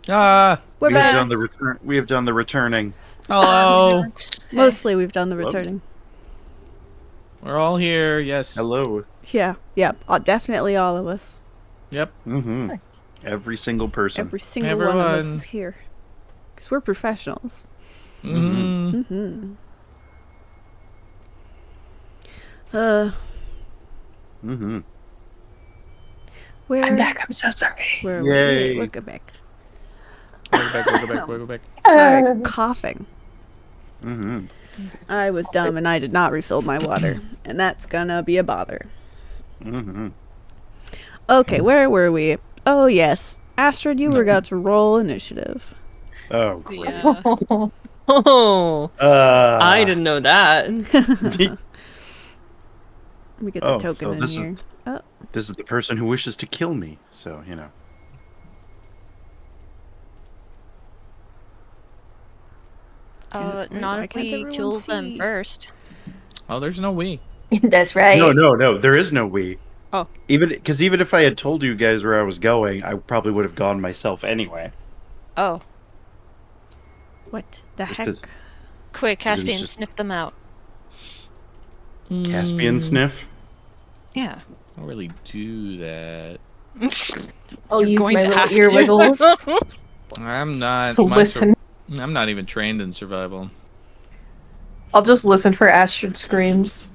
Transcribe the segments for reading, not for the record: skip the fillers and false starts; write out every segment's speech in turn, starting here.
We're We back. have done the return. We have done the returning. Hello. Mostly we've done the returning. We're all here. Yes. Hello. Yeah, definitely all of us. Yep. Mm-hmm. Every single person. Every single one of us is here. Because we're professionals. Mm-hmm. Mm-hmm. Mm-hmm. Where? I'm back. I'm so sorry. Where Yay. we'll go back. Go back. Sorry, coughing. Mm-hmm. I was dumb and I did not refill my water. And that's gonna be a bother. Mm-hmm. Okay, where were we? Oh, yes. Astrid, you were about to roll initiative. Oh, great. Yeah. Oh, I didn't know that. Let me get the Oh, token so in this is- here. Oh, This is the person who wishes to kill me. So, you know. Wait, Not why if can't we everyone kill them see? first. Oh, there's no we. That's right. No. There is no we. Oh. Even if I had told you guys where I was going, I probably would have gone myself anyway. Oh, what the Just heck? as- quick, Caspian, just- sniff them out. Caspian sniff. Yeah. I don't really do that. I'll use going my to little have ear to. wiggles I'm not. to my listen. I'm not even trained in survival. I'll just listen for Astrid screams.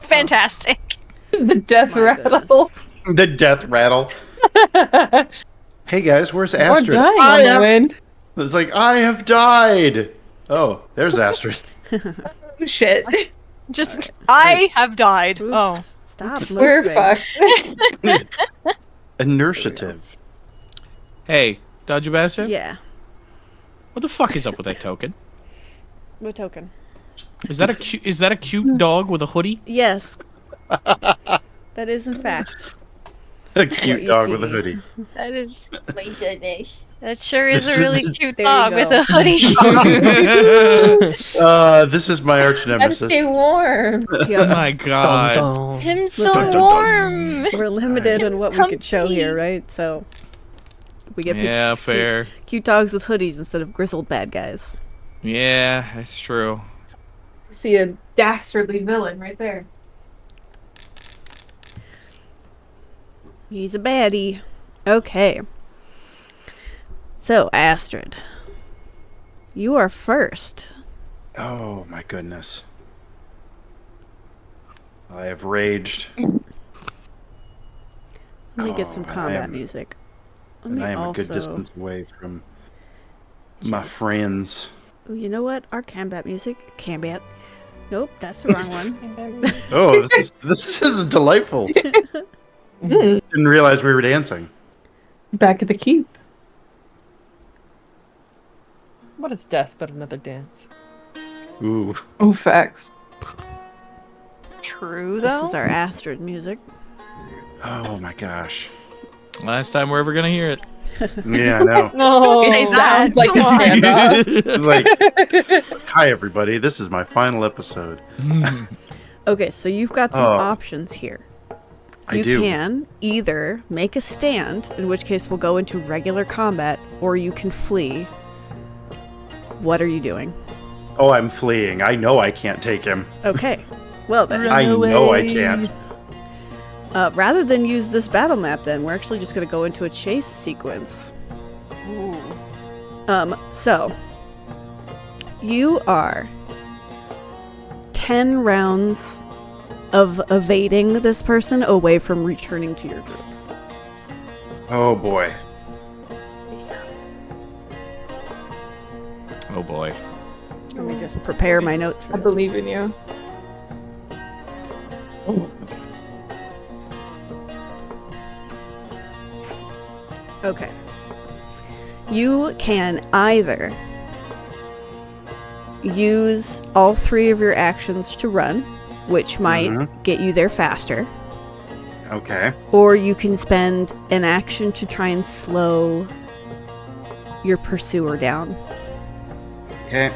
Fantastic. The death My rattle. The death rattle. Hey guys, where's Or Astrid? dying on the wind. It's like, I have died. Oh, there's Astrid. Oh, shit. Just, I have died. Oops, Oh. stop We're moving. fucked. Inertiative. Hey, Dodgy Bastard. Yeah. What the fuck is up with that token? What token? Is that a cute dog with a hoodie? Yes. That is, in fact. A cute you dog with a see. hoodie. That is, My goodness. that sure is a really cute There you dog with go. a hoodie. This is my arch Gotta nemesis. stay warm. Oh Yeah. my god. Him's Dun, so dun, dun. warm. We're limited in what we could show here, right? So we get Yeah, pictures of fair. cute dogs with hoodies instead of grizzled bad guys. Yeah, that's true. See a dastardly villain right there. He's a baddie. Okay. So, Astrid, you are first. Oh my goodness. I have raged. Let me get some and I combat am- music. Let And me I am a good also- distance away from my friends. Ooh, you know what? Our combat music. Combat. Nope, that's the wrong one. Oh, this is delightful. Didn't realize we were dancing. Back at the keep. What is death but another dance? Ooh. Oh, facts. True, This though. is our Astrid music. Oh my gosh. Last time we're ever gonna hear it. Yeah, I know. No. It sounds like a standoff. It's like, hi everybody, this is my final episode. Okay, so you've got some Oh. options here. I You do. can either make a stand, in which case we'll go into regular combat, or you can flee. What are you doing? Oh, I'm fleeing. I know I can't take him. Okay. Well then, I know I can't. rather than use this battle map, then we're actually just going to go into a chase sequence. So you are 10 rounds of evading this person away from returning to your group. Oh boy. Oh boy. Let me just prepare my notes for I believe in you. Okay. You can either use all 3 of your actions to run, which might get you there faster, Okay. or you can spend an action to try and slow your pursuer down. Okay.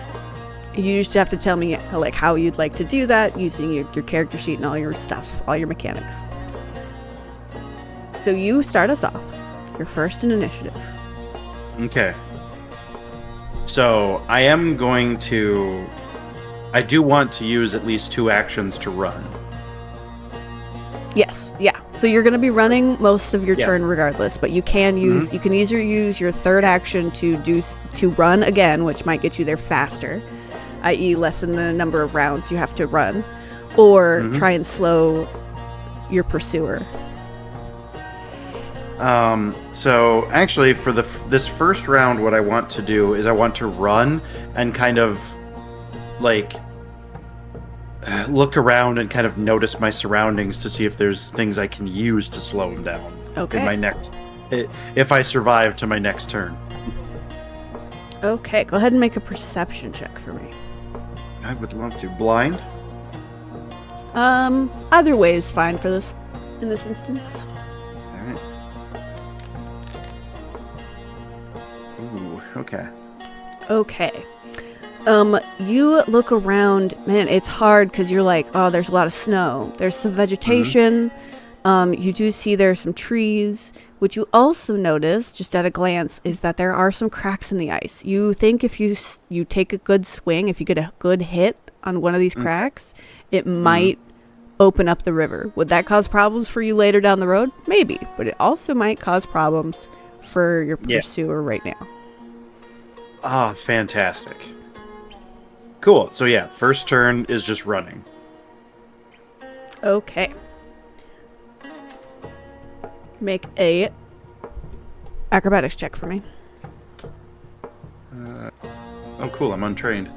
You just have to tell me how you'd like to do that using your character sheet and all your stuff, all your mechanics. So you start us off. You're first in initiative. Okay. So I am going to. I do want to use at least 2 actions to run. Yes, yeah. So you're going to be running most of your Yeah. turn regardless, but you can use you can either use your third action to run again, which might get you there faster, i.e. lessen the number of rounds you have to run, or try and slow your pursuer. So actually for this first round, what I want to do is I want to run and kind of like look around and kind of notice my surroundings to see if there's things I can use to slow him down. Okay. In my next, if I survive to my next turn. Okay, go ahead and make a perception check for me. I would love to. Blind? Either way is fine for this, in this instance. Alright. Ooh, okay. Okay. You look around, man, it's hard because you're like, oh, there's a lot of snow. There's some vegetation. You do see there are some trees. What you also notice, just at a glance, is that there are some cracks in the ice. You think if you take a good swing, if you get a good hit on one of these cracks, it might open up the river. Would that cause problems for you later down the road? Maybe, but it also might cause problems for your pursuer right now. Ah, fantastic. Cool. So yeah, first turn is just running. Okay. Make a acrobatics check for me. Oh, cool. I'm untrained.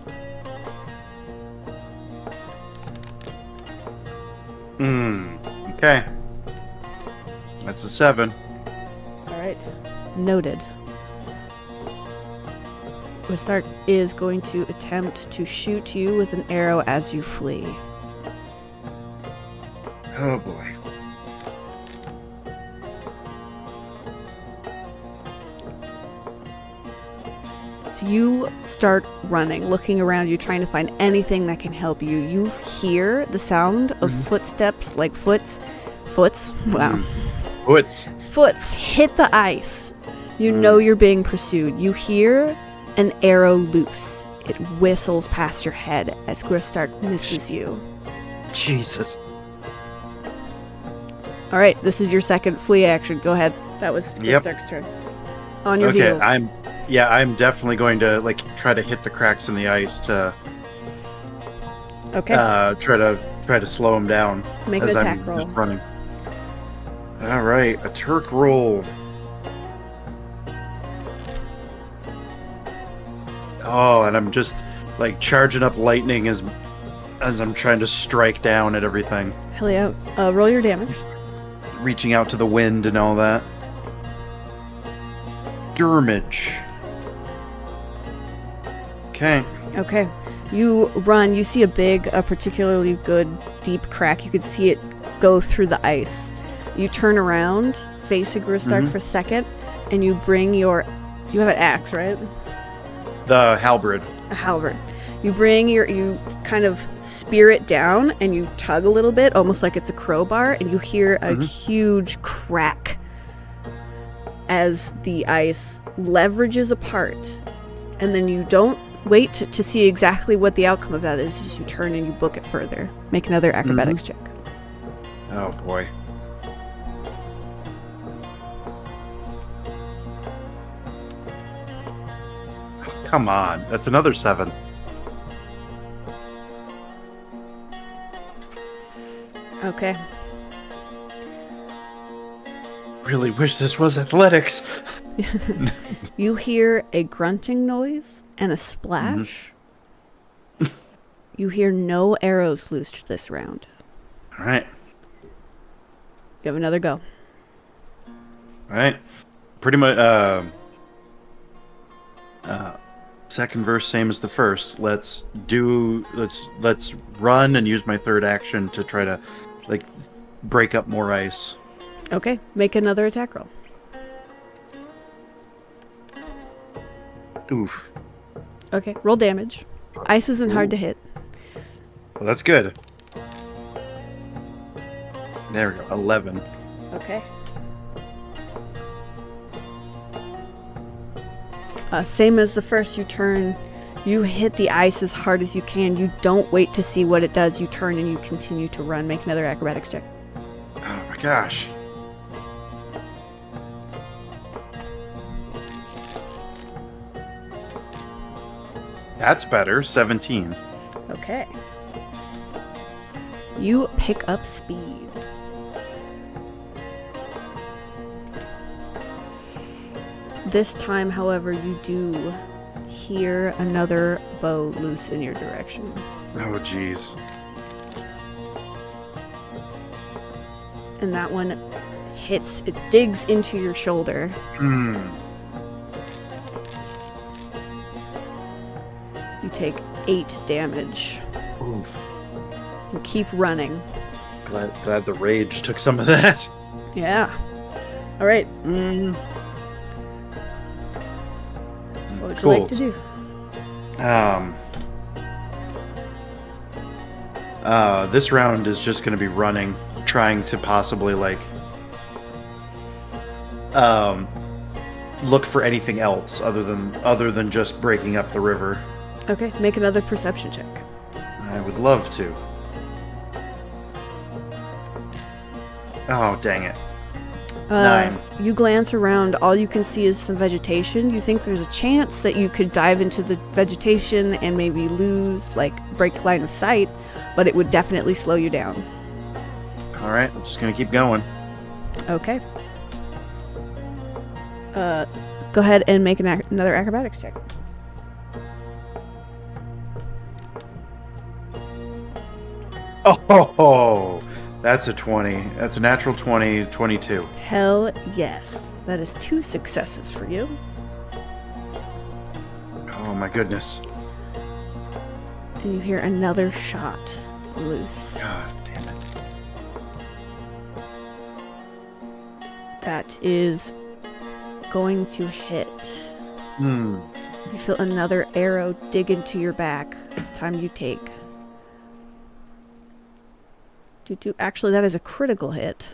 Okay. That's a 7. All right. Noted. Wistark is going to attempt to shoot you with an arrow as you flee. Oh boy. So you start running, looking around you, trying to find anything that can help you. You hear the sound of footsteps, like foots. Wow. Foots hit the ice. You know you're being pursued. You hear an arrow loose. It whistles past your head as Wistark misses you. Jesus. All right, this is your second flee action. Go ahead. That was Wistark's turn. On your heels. I'm definitely going to like try to hit the cracks in the ice to try to slow him down. Make an as attack I'm roll. just running. All right, a Turk roll. Oh, and I'm just like charging up lightning as I'm trying to strike down at everything. Hell yeah. Roll your damage. Reaching out to the wind and all that. Damage. Okay. Okay. You run. You see a particularly good deep crack. You can see it go through the ice. You turn around, facing Wistark for a second, and you bring you have an axe, right? The halberd. A halberd. You kind of spear it down and you tug a little bit, almost like it's a crowbar, and you hear a huge crack as the ice leverages apart. And then you don't wait to see exactly what the outcome of that is as you turn and you book it further. Make another acrobatics check. Oh boy. Come on, that's another 7. Okay. Really wish this was athletics. You hear a grunting noise and a splash. You hear no arrows loosed this round. All right. You have another go. All right. Pretty much. Second verse, same as the first. Let's run and use my third action to try to like break up more ice. Okay, make another attack roll. Oof. Okay, roll damage. Ice isn't hard to hit. Well, that's good. There we go. 11. Okay. Same as the first, you turn, you hit the ice as hard as you can. You don't wait to see what it does. You turn and you continue to run. Make another acrobatics check. Oh my gosh. That's better. 17. Okay. You pick up speed. This time, however, you do hear another bow loose in your direction. Oh, jeez. And that one hits, it digs into your shoulder. Hmm. You take 8 damage. Oof. And keep running. Glad the rage took some of that. Yeah. All right. What would you like to do? This round is just going to be running, trying to possibly look for anything else other than just breaking up the river. Okay, make another perception check. I would love to. Oh, dang it. 9. You glance around, all you can see is some vegetation. You think there's a chance that you could dive into the vegetation and maybe break line of sight, but it would definitely slow you down. All right, I'm just going to keep going. Okay. Go ahead and make another acrobatics check. Oh, that's a 20. That's a natural 20, 22. Hell yes. That is 2 successes for you. Oh my goodness. And you hear another shot loose. God damn it. That is going to hit. Hmm. You feel another arrow dig into your back. It's time you take. Actually, that is a critical hit.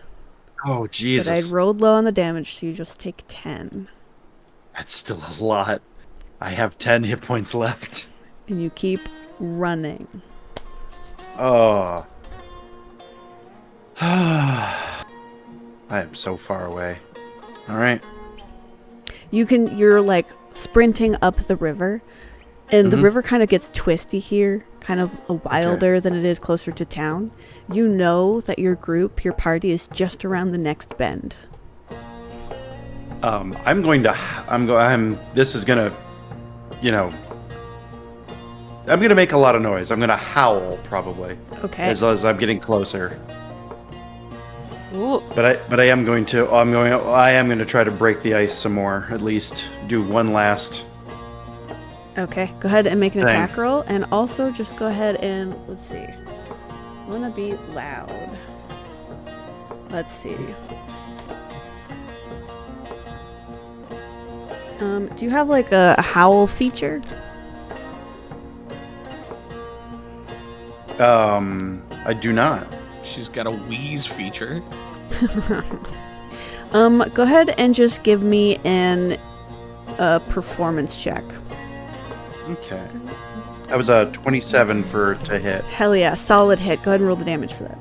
Oh, Jesus. But I rolled low on the damage, so you just take 10. That's still a lot. I have 10 hit points left. And you keep running. Oh. I am so far away. All right. You're like sprinting up the river, and the river kind of gets twisty here, kind of wilder than it is closer to town. You know that your party is just around the next bend. This is gonna, I'm gonna make a lot of noise. I'm gonna howl probably. Okay. As I'm getting closer. Ooh. But I am going to try to break the ice some more. At least do one last. Okay. Go ahead and make an thing. attack roll, and also just go ahead and let's see. I want to be loud. Let's see. Do you have like a howl feature? I do not. She's got a wheeze feature. Go ahead and just give me an performance check. Okay. That was a 27 to hit. Hell yeah, solid hit. Go ahead and roll the damage for that.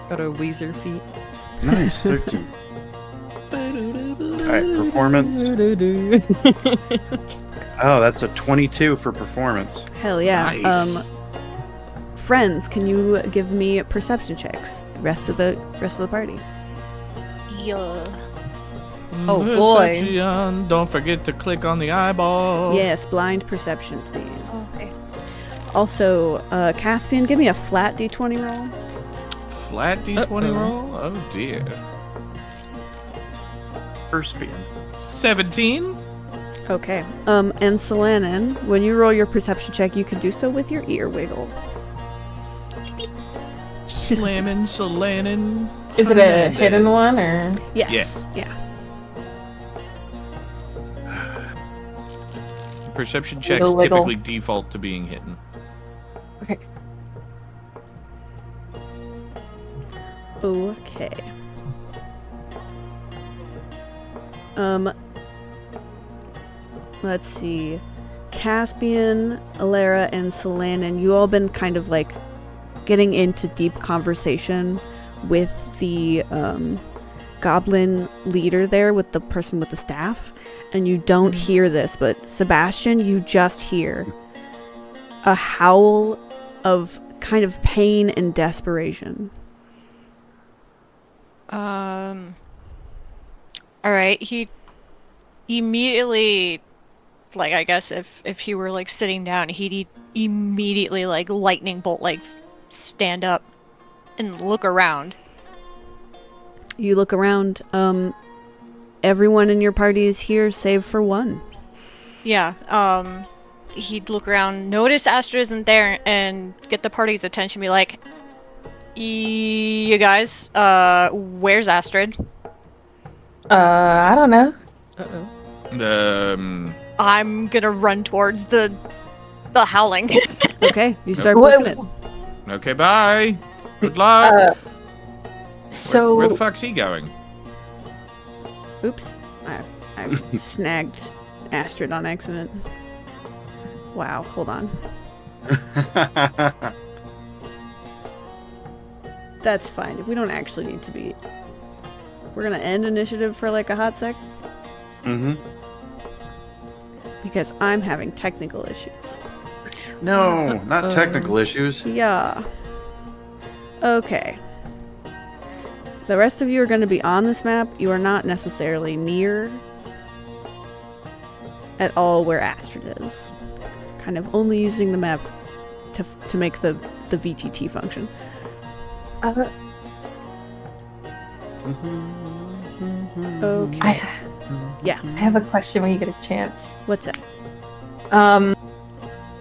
Got a Weezer feat. Nice, 13. Alright, performance. Oh, that's a 22 for performance. Hell yeah. Nice. Friends, can you give me perception checks? The rest of the party. Yeah. Oh, boy. Perception. Don't forget to click on the eyeball. Yes, blind perception, please. Okay. Also, Caspian, give me a flat d20 roll. Flat D20 roll? Oh dear. Perspian. 17. Okay. And Solanin, when you roll your perception check, you can do so with your ear wiggle. Slamming, Solanin. Is it a hidden one or? Yes. Yeah. Perception checks Wiggle, wiggle. typically default to being hidden. Okay. Okay. Let's see. Caspian, Alara, and Solanin, you all been kind of like getting into deep conversation with the goblin leader there, with the person with the staff, and you don't hear this, but Sebastian, you just hear a howl of kind of pain and desperation. All right. He immediately, like, I guess if he were like sitting down, he'd immediately like lightning bolt, like stand up and look around. You look around. Everyone in your party is here, save for one. Yeah. He'd look around, notice Astrid isn't there, and get the party's attention. Be like, "You guys, where's Astrid?" I don't know. I'm gonna run towards the howling. Okay, you start What- booking it. Okay, bye. Good luck. So Where the fuck's he going? Oops. I snagged Astrid on accident. Wow, hold on. That's fine. We don't actually need to be... We're gonna end initiative for like a hot sec. Mm-hmm. Because I'm having technical issues. No, not technical issues. Yeah. Okay. The rest of you are going to be on this map. You are not necessarily near at all where Astrid is. Kind of only using the map to make the VTT function. Okay. Yeah. I have a question when you get a chance. What's that?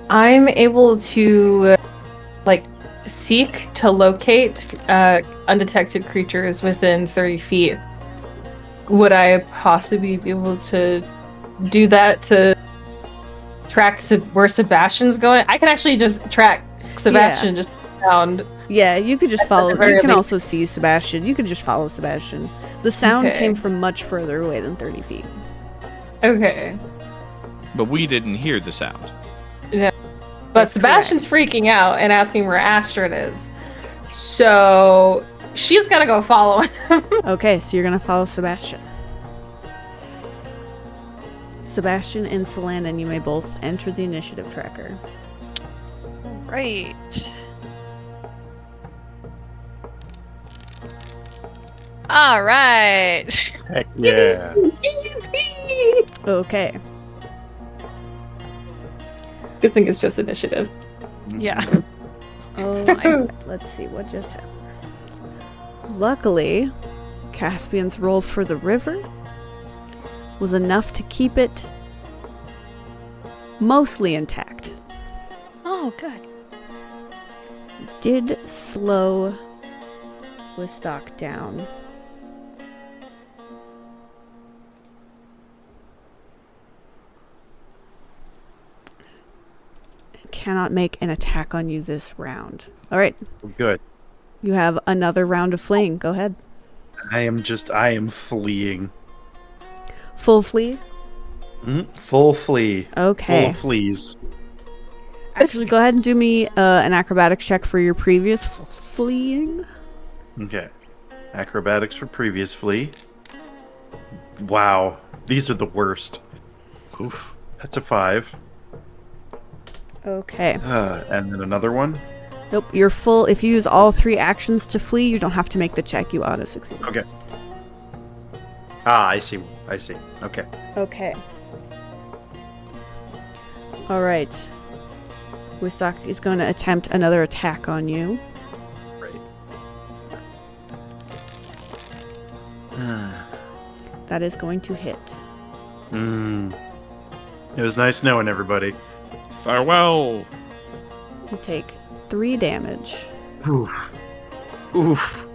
I'm able to seek to locate undetected creatures within 30 feet. Would I possibly be able to do that to track where Sebastian's going? I can actually just track Sebastian just around. Yeah, you could just follow. very You can least. also see Sebastian. You could just follow Sebastian. The sound Okay. came from much further away than 30 feet. Okay. But we didn't hear the sound. But That's Sebastian's freaking out and asking where Astrid is. So she's gonna go follow him. Okay, so you're gonna follow Sebastian. Sebastian and Solanin, you may both enter the initiative tracker. Right. All right. Heck yeah. Okay. Good thing it's just initiative. Yeah. Let's see what just happened. Luckily, Caspian's roll for the river was enough to keep it mostly intact. Oh, good. Did slow Wistock down. Cannot make an attack on you this round. All right, Good. you have another round of fleeing. Go ahead. I am fleeing. Full flee. Full flee. Okay. Full of fleas. Actually, go ahead and do me an acrobatics check for your previous fleeing. Okay. Acrobatics for previous flea. Wow. These are the worst. Oof. That's a 5. Okay. And then another one. Nope, you're full. If you use all 3 actions to flee, you don't have to make the check. You auto succeed. Okay. I see. Okay. Okay. All right. Wistock is going to attempt another attack on you. Great. That is going to hit. It was nice knowing everybody. Farewell. You take 3 damage. Oof.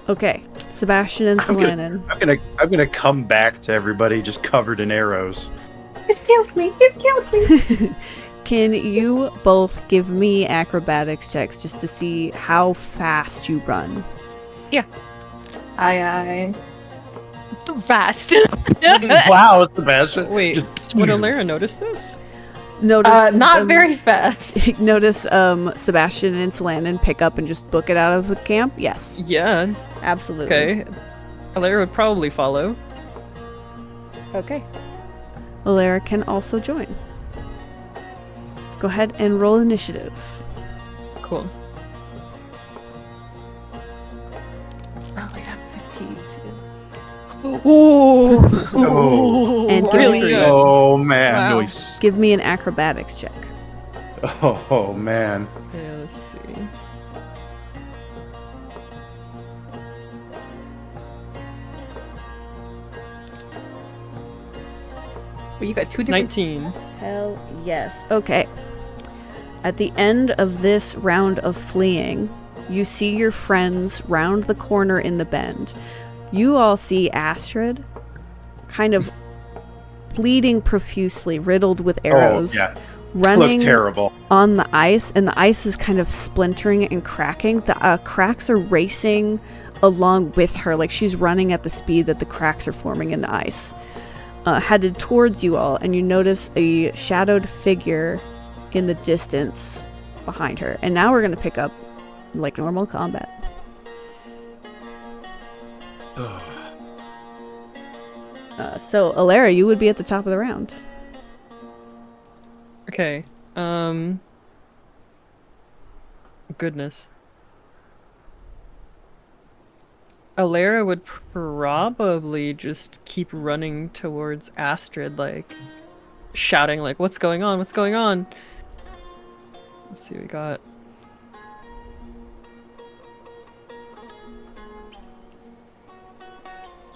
Okay. Sebastian and Solanin. I'm gonna come back to everybody just covered in arrows. He's killed me. He's killed me. Can you both give me acrobatics checks just to see how fast you run? Aye. fast. Wow, Sebastian. Wait, Just- would Alara notice this? Notice Not very fast. Notice Sebastian and Salandon pick up and just book it out of the camp. Yes, Yeah. absolutely. Okay. Alara would probably follow. Okay. Alara can also join. Go ahead and roll initiative. Cool. Oh, I got 15 too. Oh, And give really me, good. oh man. Wow. Nice. give me an acrobatics check. Oh man. Okay, let's see. Well, you got 2 different. 19. Hell yes. Okay. At the end of this round of fleeing, you see your friends round the corner in the bend. You all see Astrid kind of bleeding profusely, riddled with arrows, Oh, yeah. running Look terrible. on the ice, and the ice is kind of splintering and cracking. The cracks are racing along with her, like she's running at the speed that the cracks are forming in the ice. Headed towards you all, and you notice a shadowed figure in the distance behind her. And now we're going to pick up like normal combat. So, Alara, you would be at the top of the round. Okay. Goodness. Alara would probably just keep running towards Astrid, like, shouting, like, what's going on? What's going on? Let's see what we got.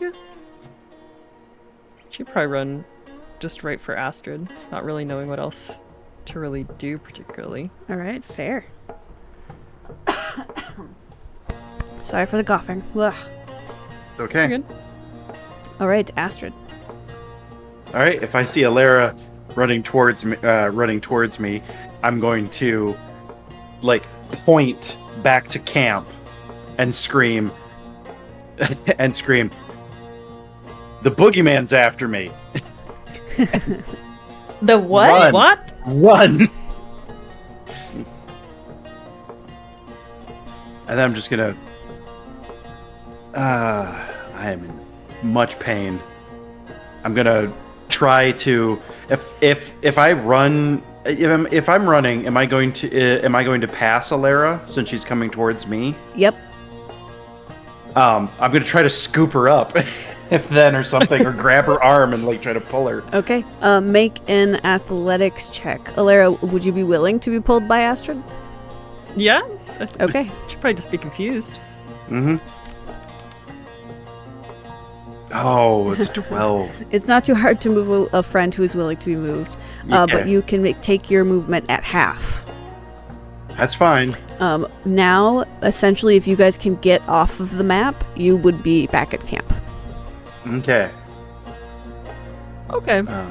Yeah. She'd probably run just right for Astrid, not really knowing what else to really do particularly. All right, fair. Sorry for the coughing. Ugh. Okay. You're good. All right, Astrid. All right. If I see Alara running towards me, I'm going to like point back to camp and scream and scream. The boogeyman's after me. The what? Run. What? Run. And then I'm just gonna. I am in much pain. I'm gonna try to. If I run, if I'm running, am I going to pass Alara since she's coming towards me? Yep. I'm gonna try to scoop her up, if then or something, or grab her arm and like try to pull her. Okay. Make an athletics check. Alara, would you be willing to be pulled by Astrid? Yeah? Okay. She'd probably just be confused. Mm-hmm. Oh, it's 12. It's not too hard to move a friend who is willing to be moved, Yeah. but you can take your movement at half. That's fine. Now, essentially, if you guys can get off of the map, you would be back at camp. Okay. Okay. All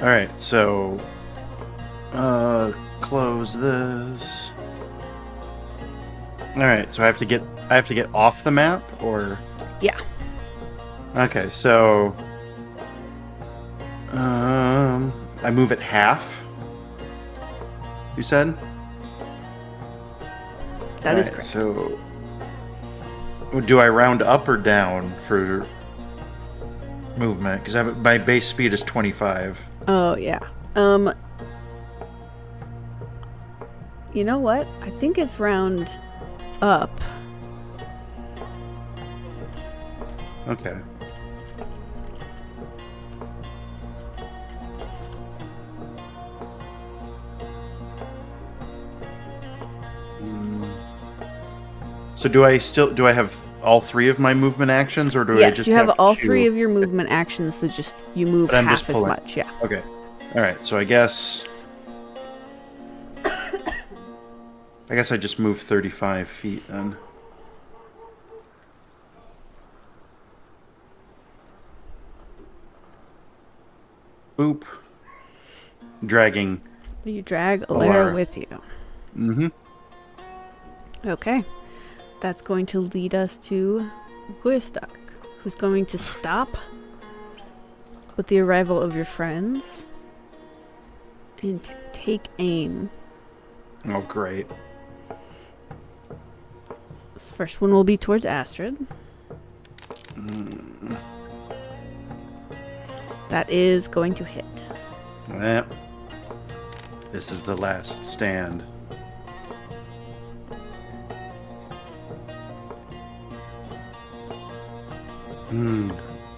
right. So, close this. All right. So I have to get off the map, or Yeah. okay. So, I move at half. You said. That is Alright, correct. So, do I round up or down for movement? Because my base speed is 25. Oh, yeah. You know what? I think it's round up. Okay. So do I have all three of my movement actions, or do I Yes, just you have all two? three of your movement actions, so just you move But I'm half just as pulling. much. Yeah. Okay. All right. So I guess I just move 35 feet then. Boop. Dragging. You drag Alara Alara. with you. Mm-hmm. Okay. That's going to lead us to Guistak, who's going to stop with the arrival of your friends and take aim. Oh, great. This first one will be towards Astrid. That is going to hit. Well, this is the last stand.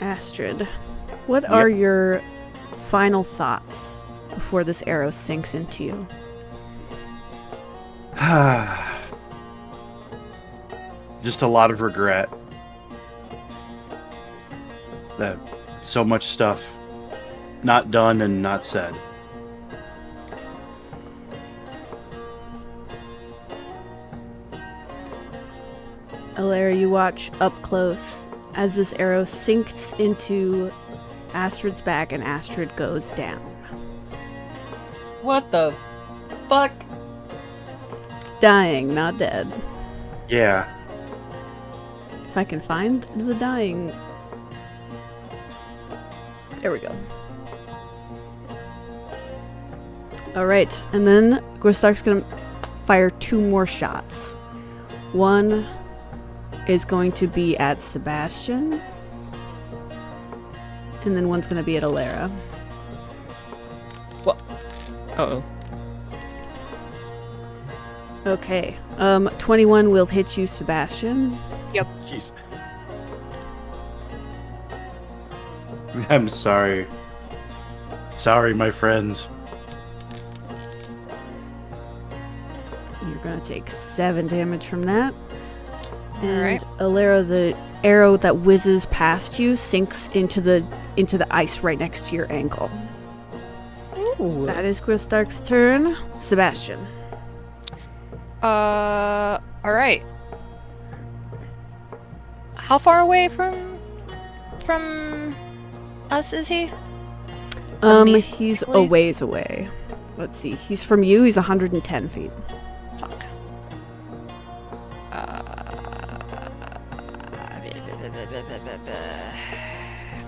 Astrid, what are your final thoughts before this arrow sinks into you? Just a lot of regret. That so much stuff not done and not said. Alara, you watch up close as this arrow sinks into Astrid's back and Astrid goes down. What the fuck? Dying, not dead. Yeah. If I can find the dying... There we go. Alright, and then Gristark's gonna fire 2 more shots. One is going to be at Sebastian, and then one's gonna be at Alara. What? Uh-oh. Okay, 21 will hit you, Sebastian. Jeez. I'm sorry. Sorry, my friends. You're gonna take 7 damage from that. And Alright. Alara, the arrow that whizzes past you sinks into the ice right next to your ankle. Ooh. That is Gristark's turn. Sebastian. Alright. How far away from us is he? He's a ways away. Let's see. He's from you. He's 110 feet. Fuck.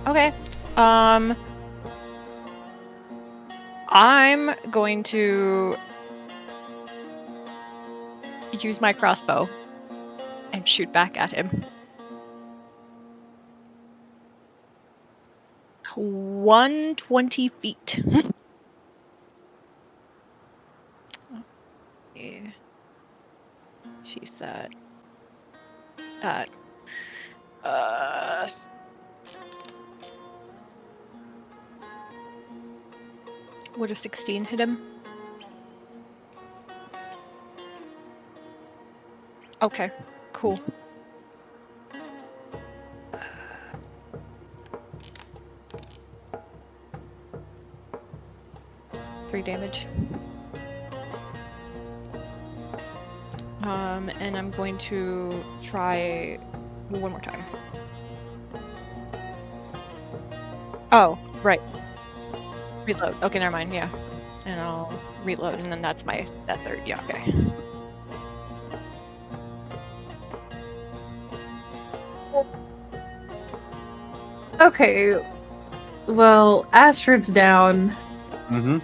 Okay. I'm going to use my crossbow and shoot back at him. 120 feet. Yeah. She's that. Would a 16 hit him? Okay, cool. Three damage. And I'm going to try one more time. Oh, right. Reload. Okay, never mind. Yeah, and I'll reload, and then that's that third. Yeah. Okay. Okay. Well, Astrid's down. Mm-hmm.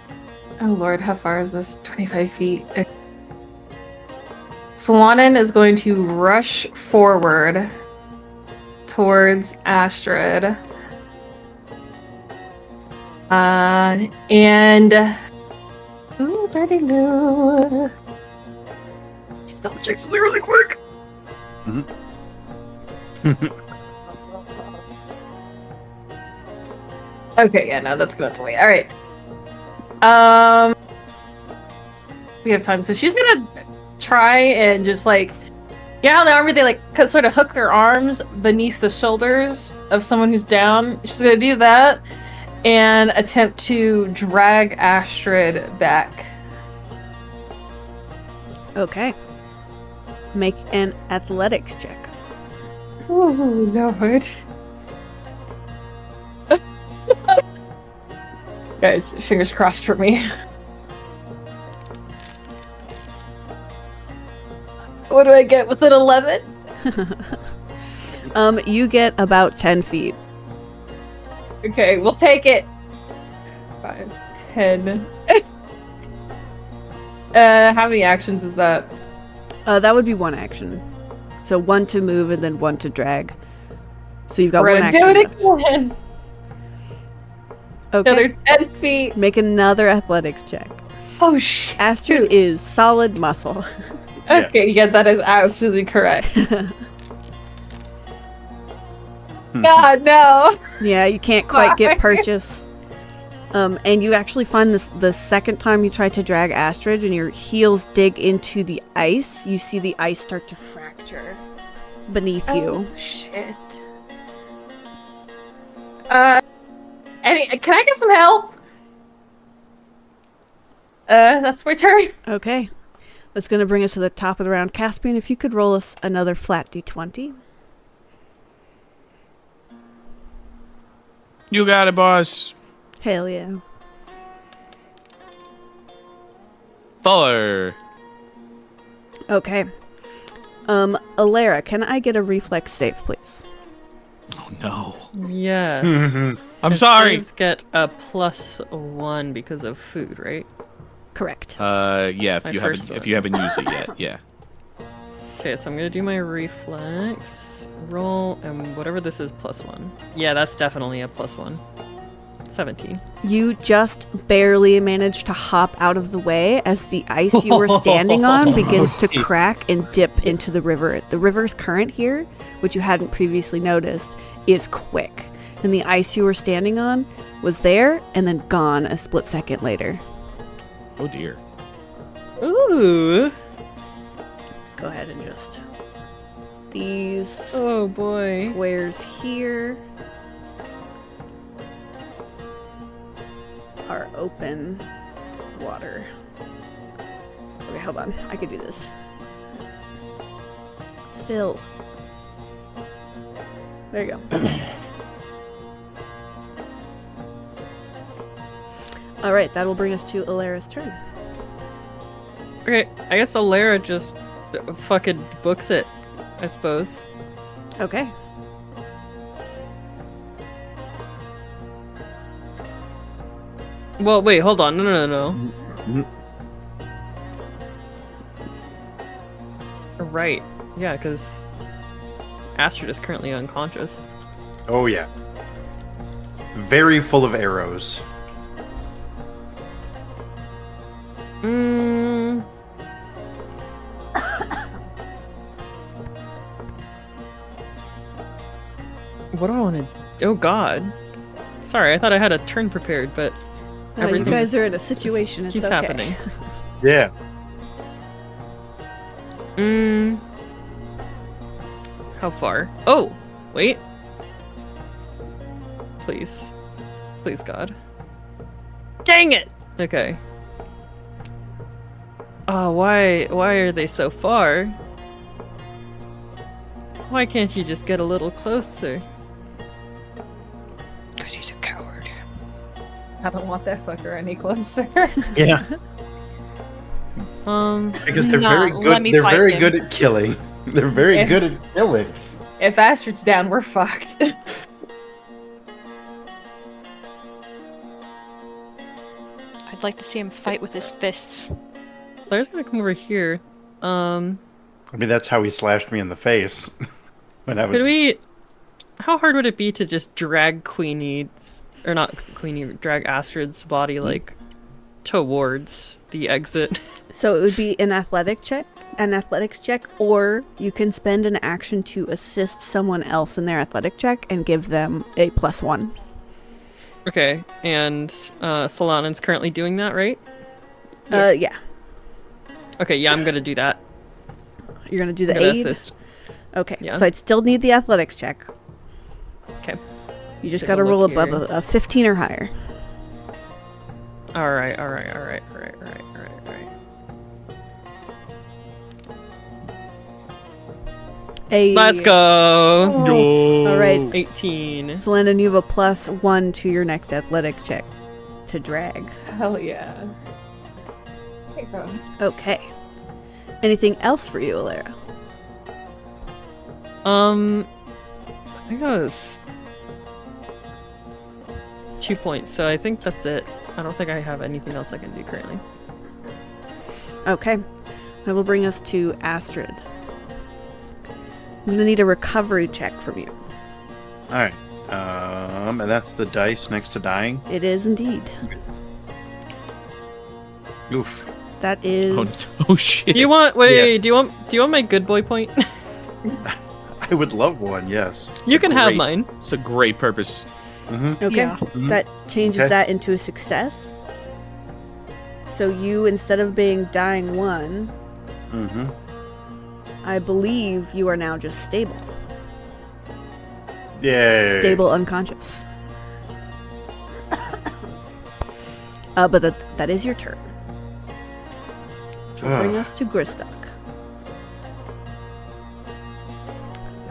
Oh lord, how far is this? 25 feet. Swannon is going to rush forward towards Astrid. And ooh, Betty Lou. Just double check something really quick. Okay, yeah, no, that's gonna have to wait. All right. We have time, so she's gonna try and just like, yeah, in the army they like sort of hook their arms beneath the shoulders of someone who's down. She's gonna do that and attempt to drag Astrid back. Okay. Make an athletics check. Oh lord. Guys, fingers crossed for me. What do I get with an 11? You get about 10 feet. Okay, we'll take it. 5, 10. How many actions is that? That would be one action. So 1 to move and then 1 to drag. So you've got We're one gonna action do it left. again. Okay. Another 10 feet. Make another athletics check. Oh shit. Astrid is solid muscle. Okay, yeah, that is absolutely correct. God, no. Yeah, you can't quite get Sorry. purchase. And you actually find this the second time you try to drag Astrid and your heels dig into the ice, you see the ice start to fracture beneath you. Oh shit. Can I get some help? That's my turn. Okay. That's going to bring us to the top of the round. Caspian, if you could roll us another flat d20. You got it, boss. Hell yeah. 4. Okay. Alara, can I get a reflex save, please? Oh no. Yes. I'm And sorry. Saves get a +1 because of food, right? Correct. Yeah. My If you first haven't, if one. you haven't used it yet, yeah. Okay, so I'm gonna do my reflex roll, and whatever this is, +1. Yeah, that's definitely a +1. 17. You just barely manage to hop out of the way as the ice you were standing on begins to crack and dip into the river. The river's current here, which you hadn't previously noticed, is quick. And the ice you were standing on was there and then gone a split second later. Oh dear. Ooh! Go ahead and just... These Oh boy. squares here are open water. Okay, hold on. I could do this. Fill. There you go. Alright, that will bring us to Alara's turn. Okay, I guess Alara just fucking books it, I suppose. Okay. Well, wait, hold on. No. Right. Yeah, because Astrid is currently unconscious. Oh yeah. Very full of arrows. Mm. What do I want to... Oh god. Sorry, I thought I had a turn prepared, but You everything guys is- are in a situation. It's keeps okay. happening. Yeah. How far? Oh! Wait. Please. Please, God. Dang it! Okay. Oh, why are they so far? Why can't you just get a little closer? Because he's a coward. I don't want that fucker any closer. Yeah. Because they're Nah, very let good. me They're fight very him. good at killing. They're very Yeah. good at killing. If Astrid's down, we're fucked. I'd like to see him fight with his fists. Claire's gonna come over here. I mean, that's how he slashed me in the face. When I was. Could we... How hard would it be to just drag Queenie's... Or not Queenie, drag Astrid's body, like, towards the exit? So it would be an athletics check, or you can spend an action to assist someone else in their athletic check and give them a +1. Okay, and Solanon's currently doing that, right? Yeah. Okay, yeah, I'm gonna do that. You're gonna do the I'm gonna aid. assist. Okay. Yeah. So I'd still need the athletics check. Okay. You just Take a gotta roll look above here. a 15 or higher. Alright. Let's go! All right. 18. Selena, you have a +1 to your next athletic check to drag. Hell yeah. Hey, bro. Okay. Anything else for you, Alara? I think that was 2 points, so I think that's it. I don't think I have anything else I can do currently. Okay. That will bring us to Astrid. I'm gonna need a recovery check from you. All right. And that's the dice next to dying. It is indeed. Oof. That is. Oh shit. Do you want do you want my good boy point? I would love one. Yes. You can have Great. mine. It's a great purpose. Mm-hmm. Okay. Yeah. That changes Okay. that into a success. So you, instead of being dying 1, Mm-hmm. I believe you are now just stable. Yay. Stable unconscious. But that is your turn. Which will bring us to Gristock.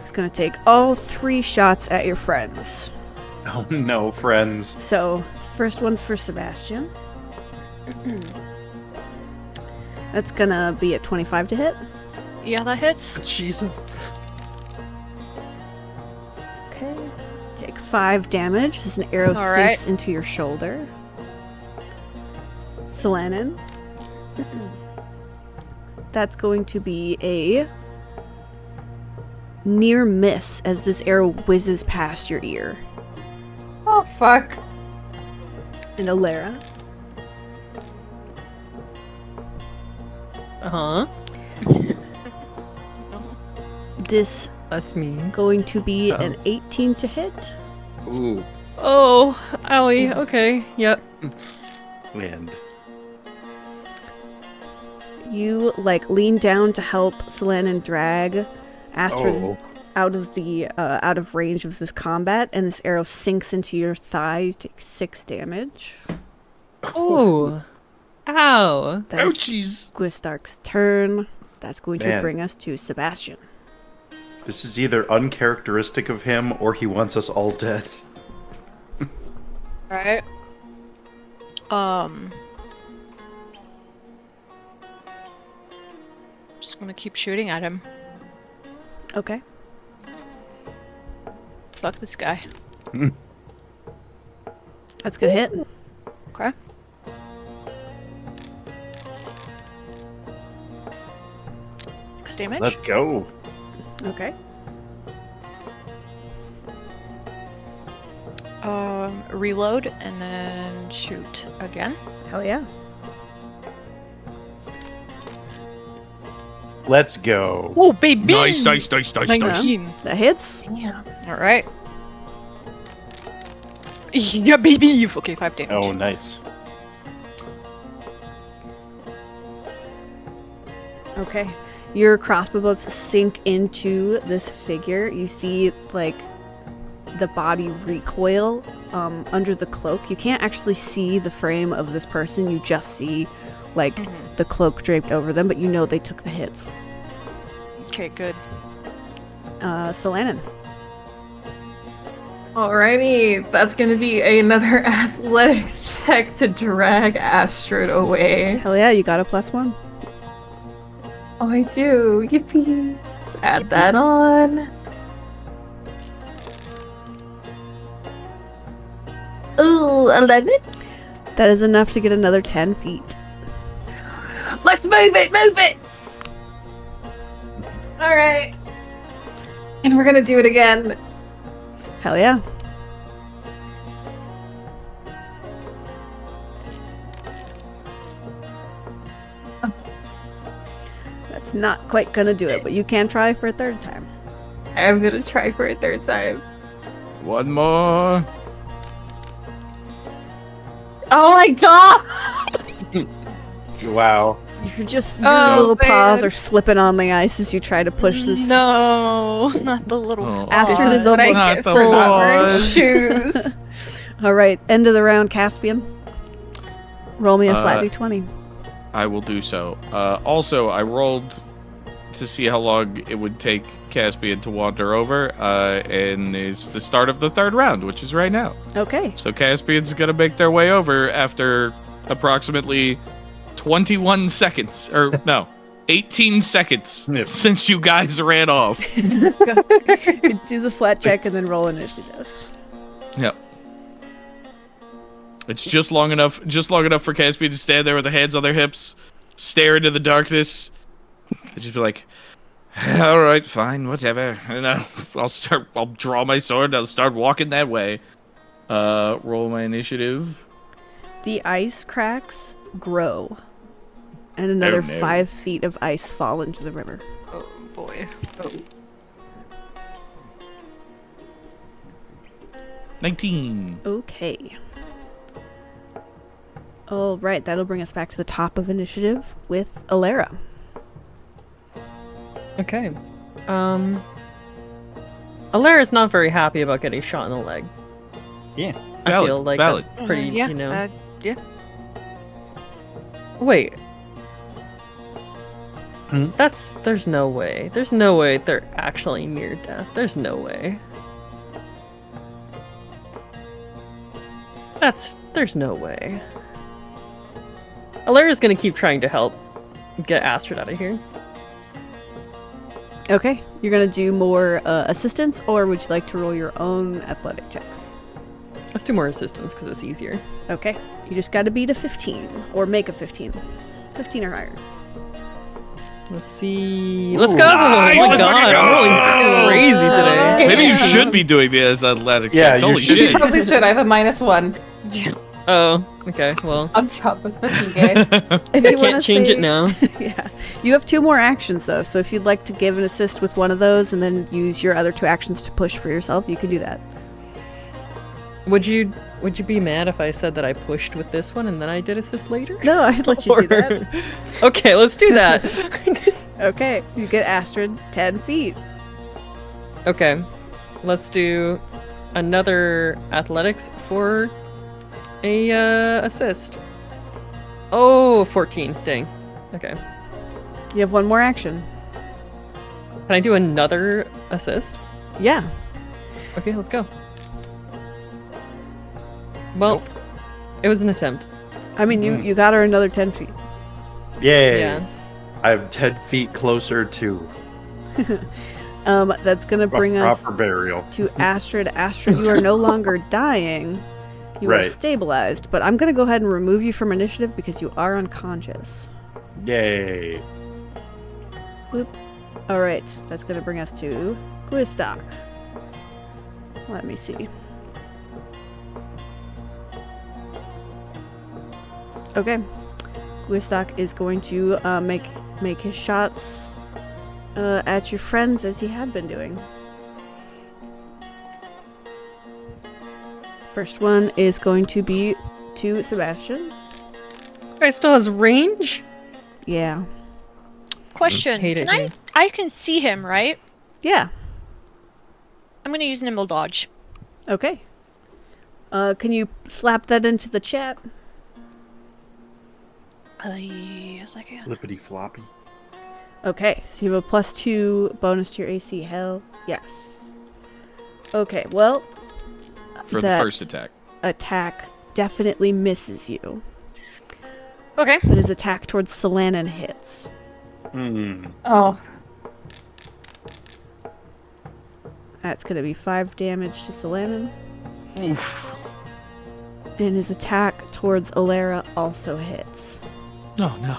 It's gonna take all 3 shots at your friends. Oh no, friends. So, first one's for Sebastian. That's gonna be at 25 to hit. Yeah, that hits. Jesus. Okay. Take 5 damage as an arrow All sinks right. into your shoulder. Solanin. That's going to be a near miss as this arrow whizzes past your ear. Oh, fuck. And Alara. Uh-huh. This That's mean. going to be an 18 to hit. Ooh. Oh, owie. Okay. Yep. And You lean down to help Solanin drag Astrid out of range of this combat, and this arrow sinks into your thigh. You take 6 damage. Oh. Ow. That is Ouchies. Gwistark's turn. That's going to Man. bring us to Sebastian. this is either uncharacteristic of him or he wants us all dead. Right. Just gonna keep shooting at him. Okay. Fuck this guy. That's gonna hit. Okay. Six damage. Let's go. Okay. Reload and then shoot again. Hell yeah. Let's go. Oh baby! Nice. 19. That hits. All right. Yeah, baby. Okay, 5 damage. Oh, nice. Okay. Your crossbow bolts sink into this figure. You see, the body recoil under the cloak. You can't actually see the frame of this person. You just see, the cloak draped over them, but you know they took the hits. Okay, good. Solanin. Alrighty, that's gonna be another athletics check to drag Astrid away. Hell yeah, you got a +1. Oh, I do. Yippee. Let's add that on. Ooh, 11. That is enough to get another 10 feet. Let's move it! Alright. And we're gonna do it again. Hell yeah. That's not quite gonna do it, but you can try for a 3rd time. I'm gonna try for a 3rd time. One more. Oh my god! Wow. You're just, your Oh, little paws man. are slipping on the ice as you try to push this. No, not the little. Oh. Astrid This is what I almost Not get the for not wearing blood. shoes. Alright, end of the round, Caspian. Roll me a flat Uh, d20. I will do so. Also, I rolled to see how long it would take Caspian to wander over, and it's the start of the 3rd round, which is right now. Okay. So Caspian's gonna make their way over after approximately 21 seconds. Or, no, 18 seconds Yep. since you guys ran off. Do the flat check and then roll initiative. Yep. It's just long enough for Caspian to stand there with their hands on their hips, stare into the darkness, and just be like, all right, fine, whatever. And I'll draw my sword, and I'll start walking that way. Roll my initiative. The ice cracks grow, and another no. 5 feet of ice fall into the river. Oh boy. 19. Okay. All right, that'll bring us back to the top of initiative with Alara. Okay. Alara's not very happy about getting shot in the leg. Yeah. I Valid, feel like valid. that's pretty, yeah. you know. Yeah. Wait. Hmm? There's no way. There's no way they're actually near death. There's no way. There's no way. Alara's gonna keep trying to help get Astrid out of here. Okay, you're gonna do more assistance, or would you like to roll your own athletic checks? Let's do more assistance because it's easier. Okay, you just gotta beat a 15, or make a 15. 15 or higher. Let's see. Let's go! Nice! Oh my Let's god, fucking I'm rolling go! crazy today. Maybe you Yeah. should be doing this athletic Yeah, checks. you Holy should shit. be. Probably should. I have a -1 Oh, okay. Well, on top of fatigue. If I you wanna can't change say- it now. Yeah, you have 2 more actions though, so if you'd like to give an assist with one of those and then use your other 2 actions to push for yourself, you can do that. Would you be mad if I said that I pushed with this one and then I did assist later? No, I'd let you do that. Okay, let's do that. Okay, you get Astrid 10 feet. Okay, let's do another athletics for a assist. Oh, 14. Dang. Okay. You have 1 more action. Can I do another assist? Yeah. Okay, let's go. Well, it was an attempt. I mean, you got her another 10 feet. Yay. Yeah. I'm 10 feet closer to That's gonna bring us proper burial. to Astrid. Astrid, you are no longer dying. You are Right. stabilized, but I'm gonna go ahead and remove you from initiative because you are unconscious. Yay. All right, that's gonna bring us to Gwistok. Let me see. Okay, Gwistok is going to make his shots at your friends as he had been doing. First one is going to be to Sebastian. Guy still has range? Yeah. Question. Hate it Can here. I can see him, right? Yeah. I'm gonna use nimble dodge. Okay. Can you slap that into the chat? Yes, I can. Flippity floppy. Okay, so you have a +2 bonus to your AC. Hell yes. Okay, well, For the that first attack. attack definitely misses you, Okay. but his attack towards Solanan hits. Oh, That's going to be 5 damage to Solanan, Oof. and his attack towards Alara also hits. No, no.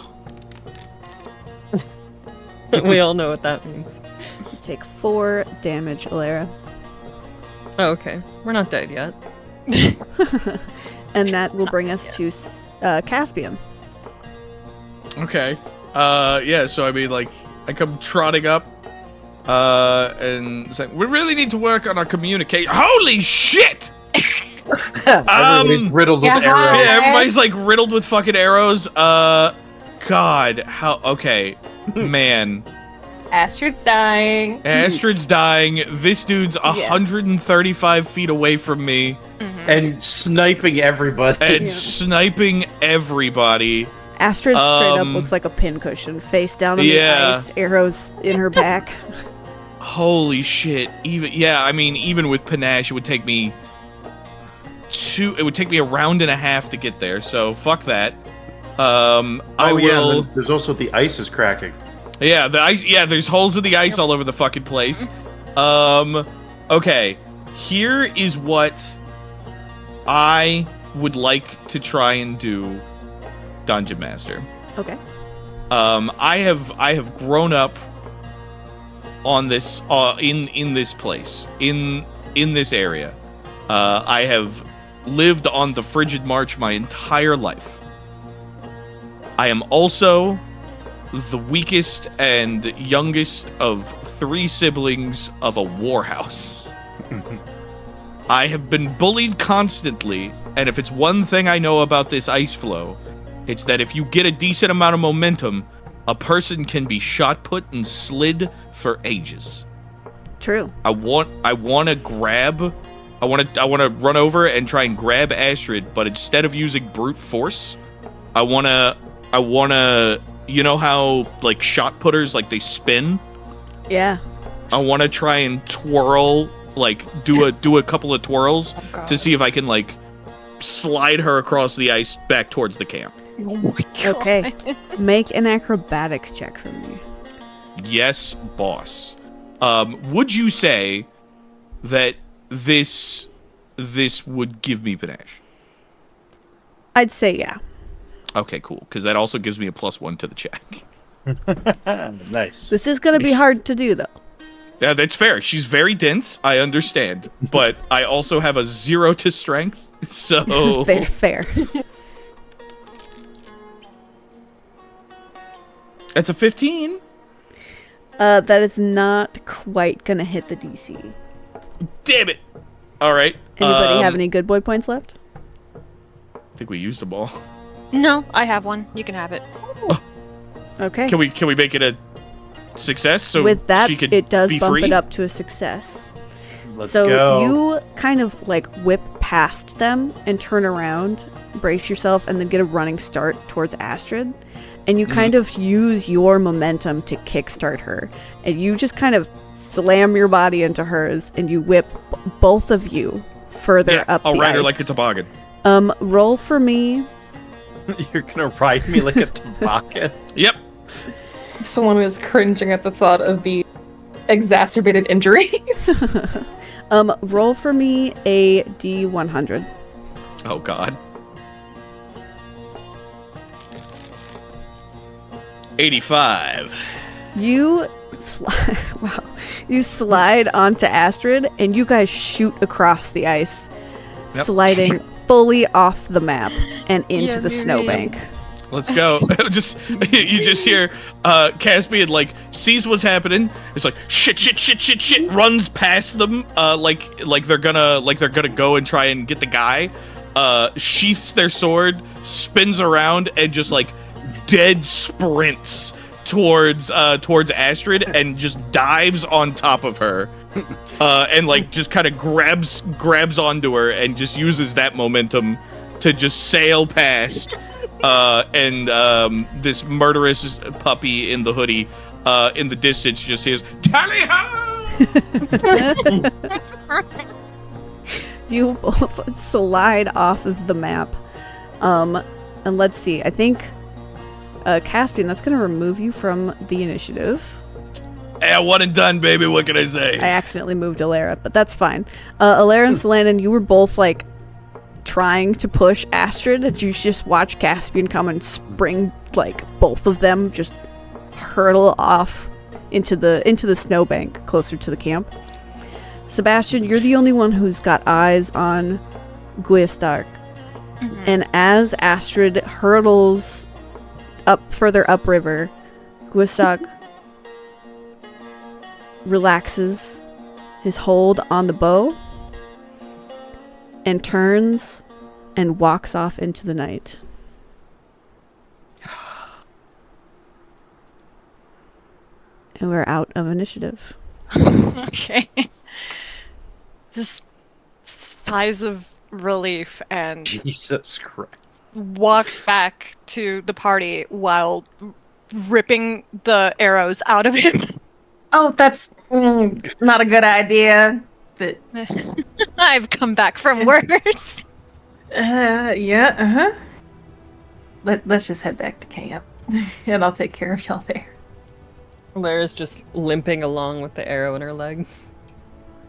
We all know what that means. You take 4 damage, Alara, Oh, okay. We're not dead yet. and that will bring us to Caspian. Okay. Yeah, so I mean, like, I come trotting up, and say, we really need to work on our communication. Holy shit! Everybody's riddled with yeah, arrows. Yeah, everybody's, like, riddled with fucking arrows. God, how, okay. Man. Astrid's dying. Astrid's dying. This dude's 135 feet away from me And sniping everybody. and Yeah. sniping everybody. Astrid straight up looks like a pincushion, face down on the Yeah. ice, arrows in her back. Holy shit. Even with panache, it would take me a round and a half to get there, so fuck that. I Oh yeah, and will. then there's also the ice is cracking. Yeah, the ice. Yeah, there's holes in the ice all over the fucking place. Okay. Here is what I would like to try and do, Dungeon Master. Okay. I have grown up on this in this place in this area. I have lived on the Frigid March my entire life. I am also the weakest and youngest of 3 siblings of a warhouse. I have been bullied constantly, and if it's one thing I know about this ice flow, it's that if you get a decent amount of momentum, a person can be shot put and slid for ages. True. I want to run over and try and grab Astrid, but instead of using brute force, I want to you know how like shot putters, like they spin? Yeah. I want to try and twirl, like do a couple of twirls to see if I can like slide her across the ice back towards the camp. Oh my god. Okay. Make an acrobatics check for me. Yes, boss. Would you say that this would give me panache? I'd say yeah. Okay, cool. Because that also gives me a +1 to the check. Nice. This is going to be hard to do, though. Yeah, that's fair. She's very dense. I understand, but I also have a 0 to strength. So Fair. That's a 15. That is not quite going to hit the DC. Damn it! All right. Anybody have any good boy points left? I think we used them all. No, I have one. You can have it. Okay. Can we make it a success? So with that, she could it does be bump free? it up to a success. Let's so go. you kind of like whip past them and turn around, brace yourself, and then get a running start towards Astrid. And you kind of use your momentum to kickstart her. And you just kind of slam your body into hers, and you whip both of you further up I'll the ride her ice. like a toboggan. Roll for me. You're gonna ride me like a toboggan? Yep. Someone was cringing at the thought of the exacerbated injuries. Roll for me a D100. Oh God. 85. You slide onto Astrid, and you guys shoot across the ice, Yep. sliding fully off the map and into the snowbank. Let's go. You just hear Caspian like sees what's happening. It's like shit, runs past them like they're gonna go and try and get the guy. Sheaths their sword, spins around, and just like dead sprints towards Astrid and just dives on top of her. And like just kind of grabs onto her and just uses that momentum to just sail past. And this murderous puppy in the hoodie in the distance just hears tally-ho! You both slide off of the map. And let's see. I think Caspian, that's going to remove you from the initiative. Yeah, one and done, baby. What can I say? I accidentally moved Alara, but that's fine. Alara and Solanan, you were both like trying to push Astrid, and you just watch Caspian come and spring like both of them just hurtle off into the snowbank closer to the camp. Sebastian, you're the only one who's got eyes on Guistark. And as Astrid hurtles further upriver, Guistark relaxes his hold on the bow and turns and walks off into the night. And we're out of initiative. Okay. Just sighs of relief and Jesus Christ. walks back to the party while ripping the arrows out of him. Oh, that's not a good idea. But I've come back from worse. yeah, Let's just head back to camp, and I'll take care of y'all there. Lara's just limping along with the arrow in her leg.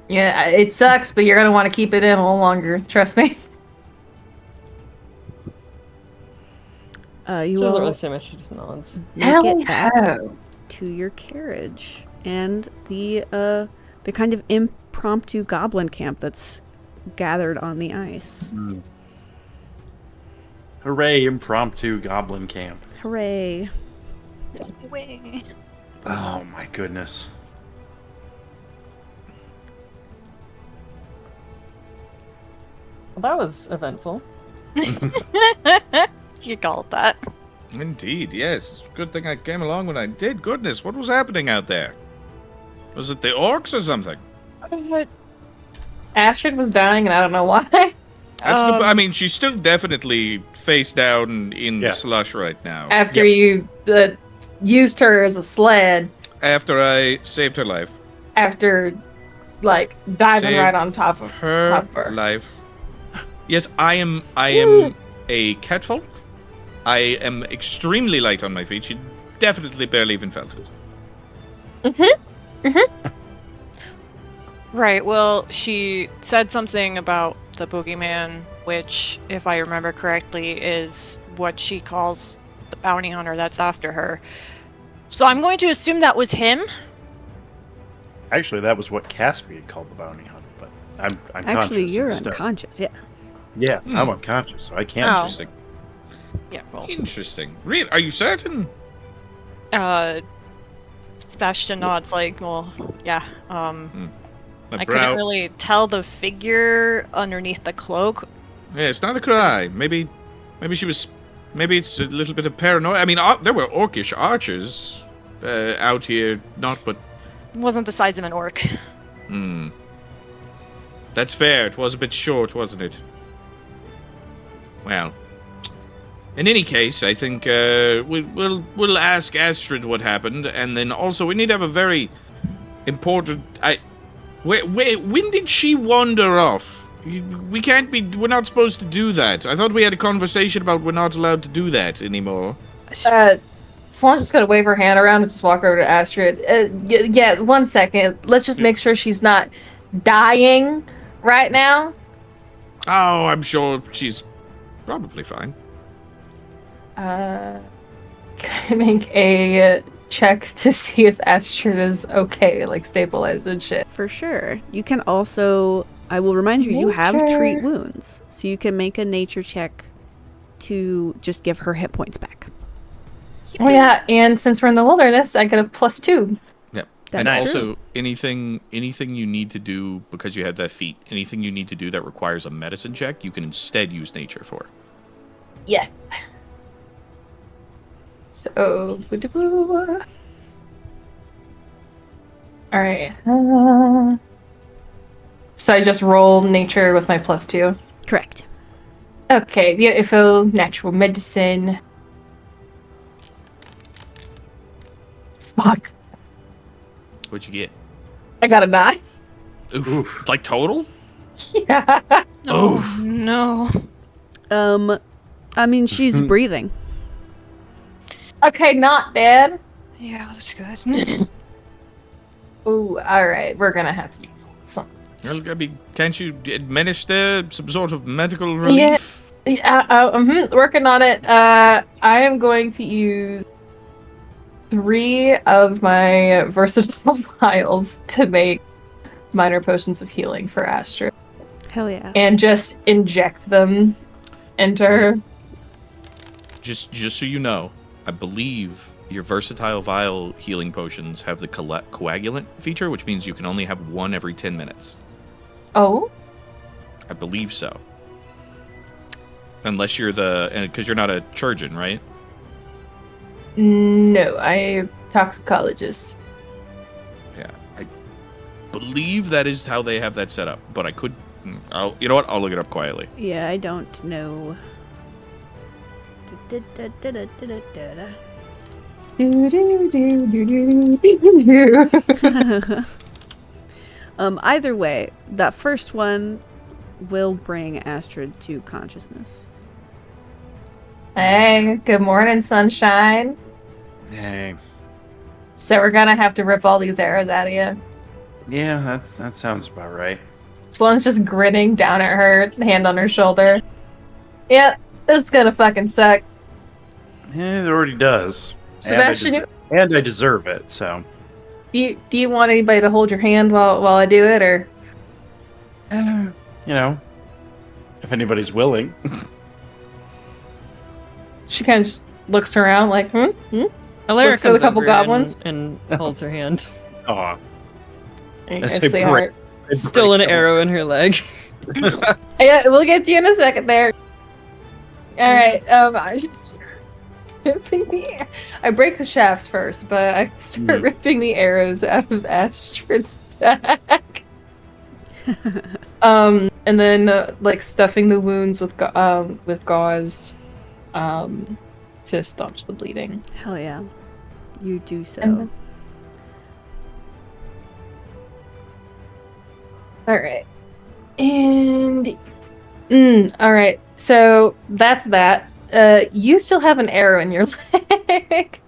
Yeah, it sucks, but you're gonna want to keep it in a little longer. Trust me. You She doesn't all really say much, she just nods. make it back to your carriage and the kind of impromptu goblin camp that's gathered on the ice. Hooray, impromptu goblin camp. Hooray. Way. Oh my goodness. Well, that was eventful. You called that. Indeed, yes. Good thing I came along when I did. Goodness, what was happening out there? Was it the orcs or something? Astrid was dying, and I don't know why. I mean, she's still definitely face down in the slush right now. After you used her as a sled. After I saved her life. After, like, diving Saved right on top of her her. life. Yes, I am a catfolk. I am extremely light on my feet. She definitely barely even felt it. Right, well, she said something about the Boogeyman, which, if I remember correctly, is what she calls the bounty hunter that's after her. So I'm going to assume that was him. Actually, that was what Caspian called the bounty hunter, but I'm Actually, conscious you're instead. unconscious, yeah. Yeah, I'm unconscious, so I can't. Oh. Interesting. Yeah, well, Interesting. Really? Are you certain? Sebastian nods like, well, yeah, The I brow- couldn't really tell the figure underneath the cloak. Yeah, it's not a cry. Maybe she was. Maybe it's a little bit of paranoia. I mean, there were orcish archers out here, but. It wasn't the size of an orc. That's fair. It was a bit short, wasn't it? Well, in any case, I think we'll ask Astrid what happened, and then also we need to have a very important. When did she wander off? We can't be. We're not supposed to do that. I thought we had a conversation about we're not allowed to do that anymore. Solange's just gonna wave her hand around and just walk over to Astrid. Yeah, 1 second. Let's just make sure she's not dying right now. Oh, I'm sure she's probably fine. Can I make a check to see if Astrid is okay, like stabilized and shit? For sure. You can also, I will remind you, you have Nature. treat wounds. So you can make a nature check to just give her hit points back. Oh yeah, and since we're in the wilderness, I get a +2. Yep. That's And true. also, anything you need to do, because you have that feat, anything you need to do that requires a medicine check, you can instead use nature for. Yeah. So, alright. So I just roll nature with my +2. Correct. Okay, beautiful. Natural medicine. Fuck. What'd you get? I got a 9. Oof. Like total? Yeah. Oh no. I mean, she's breathing. Okay, not dead. Yeah, that's good. Ooh, alright. We're gonna have to use some. Well, I mean, can't you administer some sort of medical relief? Working on it. I am going to use 3 of my versatile vials to make minor potions of healing for Astrid. Hell yeah. And just inject them into her. Just so you know, I believe your versatile vial healing potions have the coagulant feature, which means you can only have one every 10 minutes. Oh? I believe so. Unless you're because you're not a chirurgeon, right? No, I'm toxicologist. Yeah, I believe that is how they have that set up. But I could, you know what? I'll look it up quietly. Yeah, I don't know. Either way, that first one will bring Astrid to consciousness. Hey, good morning, sunshine. Hey. So we're gonna have to rip all these arrows out of you. Yeah, that sounds about right. Sloane's just grinning down at her, hand on her shoulder. Yeah, this is gonna fucking suck. Yeah, it already does. Sebastian, And I deserve it, so. do you want anybody to hold your hand while I do it, or? You know, if anybody's willing. She kind of just looks around like, Alara Looks at comes a couple over goblins. and holds her hand. Aw. I I say say break. heart. Still an arrow in her leg. Yeah, we'll get to you in a second there. Alright, I just ripping the I break the shafts first, but I start ripping the arrows out of Astrid's back. And then like stuffing the wounds with gauze to staunch the bleeding. Hell yeah. You do so. And Alright. And alright. So that's that. You still have an arrow in your leg.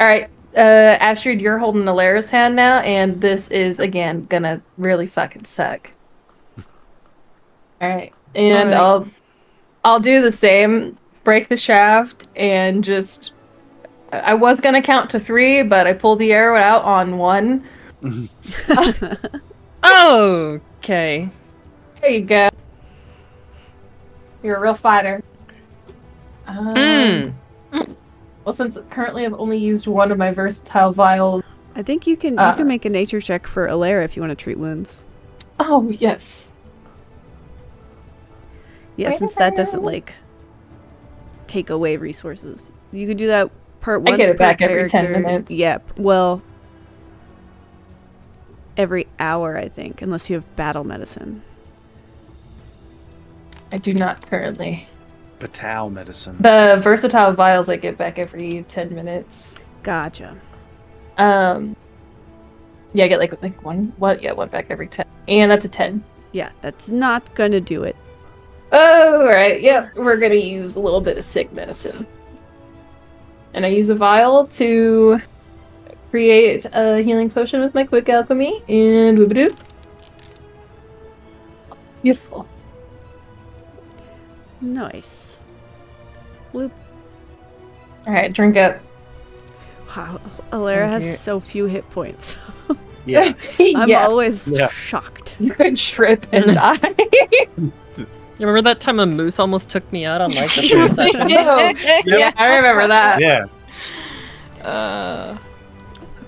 Alright. Astrid, you're holding Alara's hand now, and this is again gonna really fucking suck. Alright. And Alright. I'll do the same. Break the shaft and just I was gonna count to 3, but I pulled the arrow out on 1. Okay. There you go. You're a real fighter. Well, since currently I've only used one of my versatile vials. I think you can make a nature check for Alara if you want to treat wounds. Oh yes. Yeah, since that doesn't like take away resources. You can do that part once I get it per back every 10 character. minutes. Yep. Well, every hour, I think, unless you have battle medicine. I do not currently. Batal medicine. The versatile vials I get back every 10 minutes. Gotcha. Yeah, I get like one back every 10. And that's a 10. Yeah, that's not gonna do it. Oh, right. Yep, we're gonna use a little bit of sick medicine. And I use a vial to create a healing potion with my quick alchemy, and whoop-a-doop. Beautiful. Nice. Bloop. Alright, drink up. Wow, Alara Thank you. has so few hit points. Yeah. I'm Yeah, always Yeah. shocked. you could trip and die. You remember that time a moose almost took me out on like the third session? Yeah, I remember that. Yeah.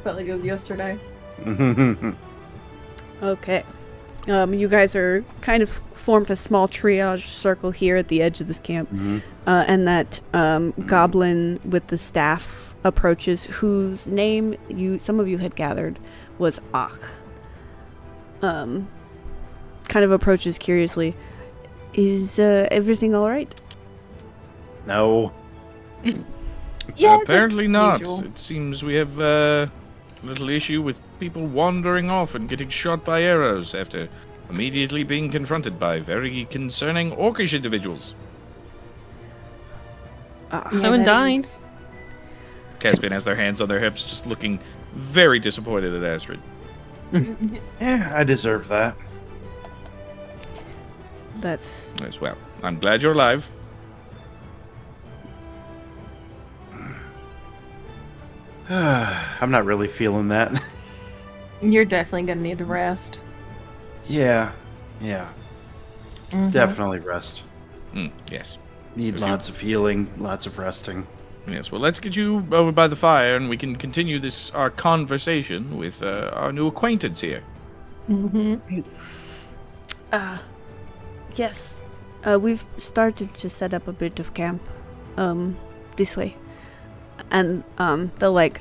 Felt like it was yesterday. Okay. You guys are kind of formed a small triage circle here at the edge of this camp. And that goblin with the staff approaches, whose name some of you had gathered was Ak. Kind of approaches curiously. Is everything all right? No. Yeah, Apparently just not. usual. It seems we have a little issue with people wandering off and getting shot by arrows after immediately being confronted by very concerning orcish individuals. Haven't died. Caspian has their hands on their hips, just looking very disappointed at Astrid. Yeah, I deserve that. That's As well. I'm glad you're alive. I'm not really feeling that. You're definitely gonna need to rest. Yeah. Mhm. Definitely rest. Yes. Need If you- lots of healing, lots of resting. Yes, well, let's get you over by the fire and we can continue our conversation with our new acquaintance here. Mm-hmm. yes. We've started to set up a bit of camp. This way. And they'll like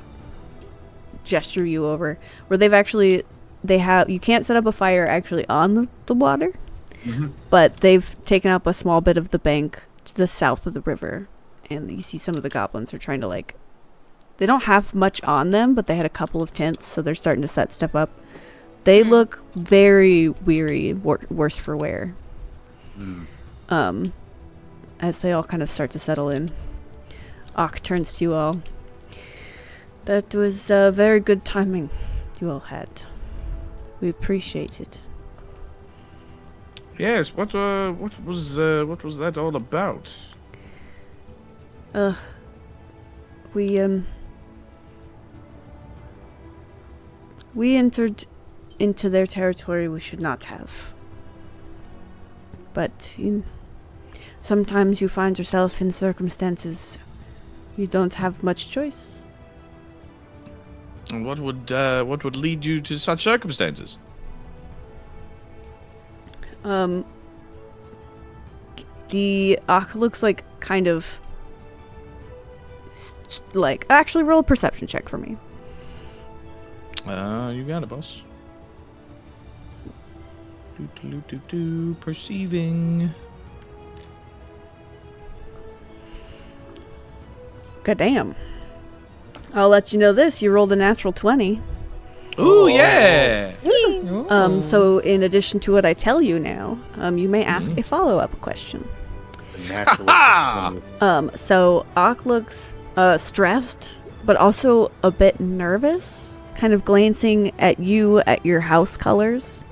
gesture you over where you can't set up a fire actually on the water, but they've taken up a small bit of the bank to the south of the river, and you see some of the goblins are trying to they don't have much on them, but they had a couple of tents, so they're starting to set stuff up. They look very weary, worse for wear. As they all kind of start to settle in. Ak turns to you all. That was very good timing you all had. We appreciate it. Yes. What was that all about? We entered into their territory we should not have. But sometimes you find yourself in circumstances you don't have much choice. And what would lead you to such circumstances? The looks like kind of actually roll a perception check for me. You got it, boss. Perceiving. God damn. I'll let you know this. You rolled a natural 20. Ooh, yeah! So in addition to what I tell you now, you may ask a follow-up question. So Ak looks stressed, but also a bit nervous, kind of glancing at you at your house colors,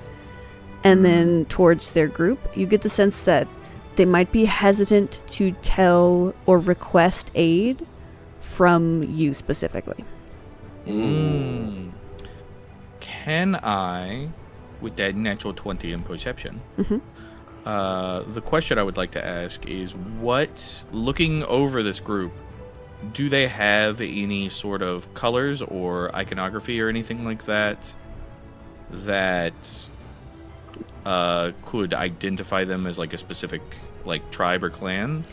and then towards their group. You get the sense that they might be hesitant to tell or request aid from you specifically. Can I, with that natural 20 in perception, the question I would like to ask is, looking over this group, do they have any sort of colors or iconography or anything like that could identify them as like a specific like tribe or clan?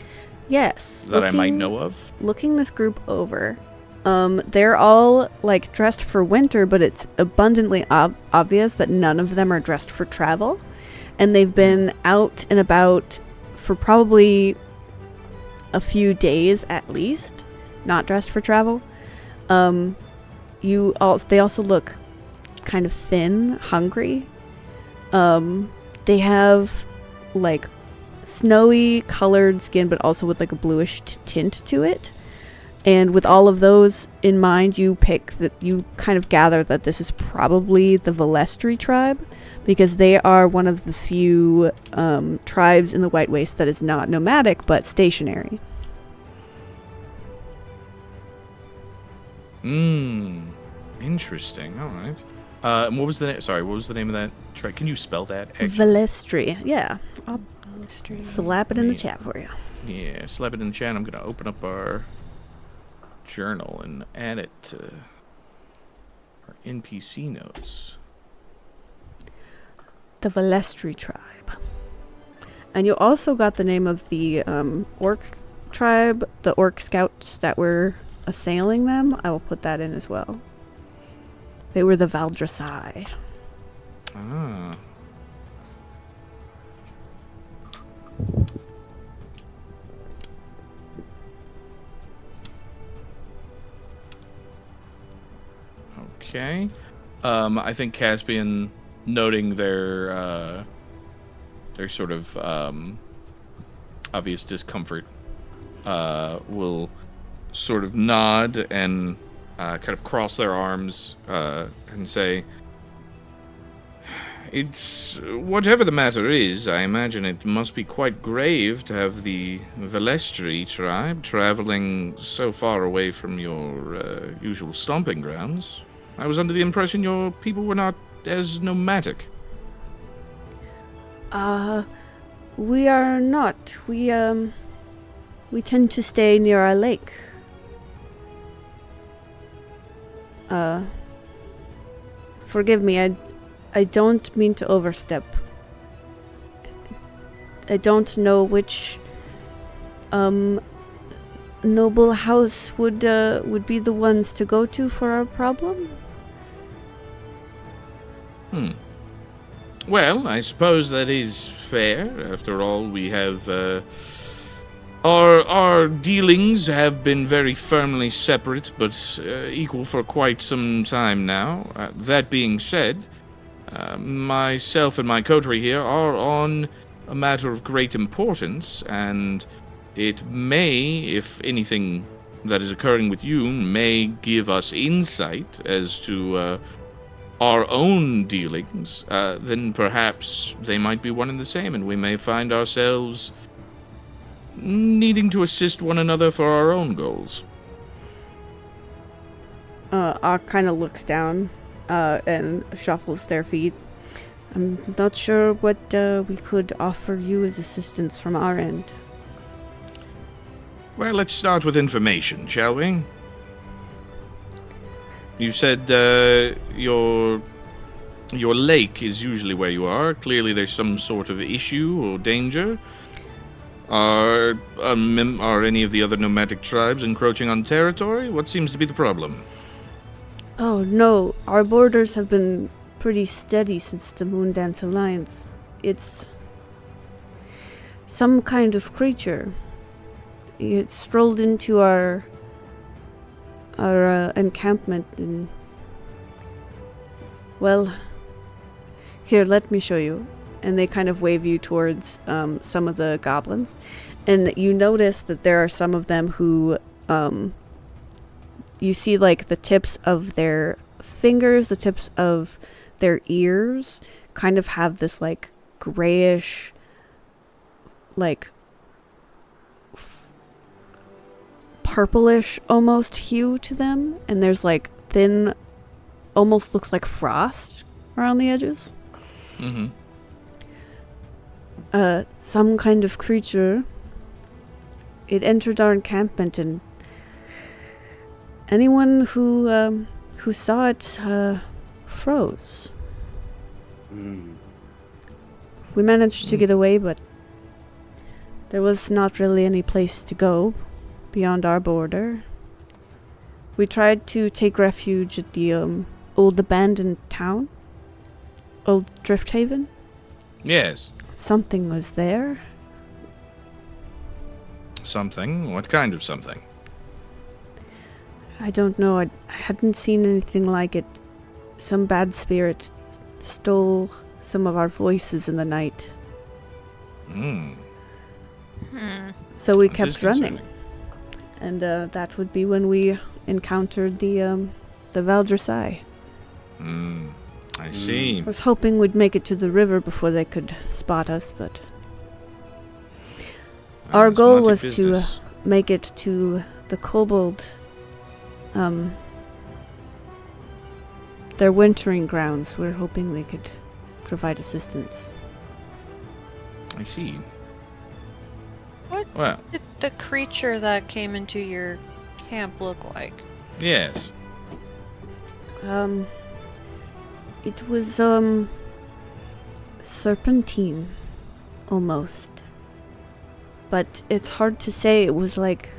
Yes. That I might know of? Looking this group over, they're all like dressed for winter, but it's abundantly obvious that none of them are dressed for travel. And they've been out and about for probably a few days at least, not dressed for travel. They also look kind of thin, hungry. They have like snowy colored skin, but also with like a bluish tint to it. And with all of those in mind, you kind of gather that this is probably the Velestri tribe, because they are one of the few tribes in the White Waste that is not nomadic but stationary. Interesting. All right. What was the name of that tribe? Can you spell that? Velestri. Yeah. I'll slap it in the chat for you. Yeah, slap it in the chat. I'm going to open up our journal and add it to our NPC notes. The Velestri tribe. And you also got the name of the orc tribe, the orc scouts that were assailing them. I will put that in as well. They were the Valdrasai. Ah. Okay. I think Caspian, noting their sort of obvious discomfort, will sort of nod and kind of cross their arms and say, "It's whatever the matter is, I imagine it must be quite grave to have the Velestri tribe traveling so far away from your usual stomping grounds. I was under the impression your people were not as nomadic." We are not. We tend to stay near our lake. Forgive me, I don't mean to overstep. I don't know which noble house would be the ones to go to for our problem. Well, I suppose that is fair. After all, we have our dealings have been very firmly separate, but equal for quite some time now. That being said, myself and my coterie here are on a matter of great importance, and it may, if anything that is occurring with you may give us insight as to our own dealings, then perhaps they might be one and the same, and we may find ourselves needing to assist one another for our own goals. Ak kind of looks down and shuffles their feet. I'm not sure what we could offer you as assistance from our end. Well, let's start with information, shall we? You said your lake is usually where you are. Clearly there's some sort of issue or danger. Are any of the other nomadic tribes encroaching on territory? What seems to be the problem? Oh no, our borders have been pretty steady since the Moondance Alliance. It's some kind of creature. It strolled into our encampment and... Well, here, let me show you. And they kind of wave you towards some of the goblins. And you notice that there are some of them who... you see, like, the tips of their fingers, the tips of their ears kind of have this, like, grayish, like, purplish almost hue to them. And there's, like, thin, almost looks like frost around the edges. Mm-hmm. Some kind of creature. It entered our encampment, and anyone who saw it froze. We managed to get away, but there was not really any place to go beyond our border. We tried to take refuge at the old abandoned town, old Drifthaven. Yes. Something was there. Something? What kind of something? I don't know. I hadn't seen anything like it. Some bad spirit stole some of our voices in the night. So we kept running. And that would be when we encountered the Valdresai. I see. I was hoping we'd make it to the river before they could spot us, but... Our goal was to make it to the kobold... their wintering grounds. We're hoping they could provide assistance. I see. What did the creature that came into your camp look like? Yes. It was, serpentine, almost. But it's hard to say. It was like...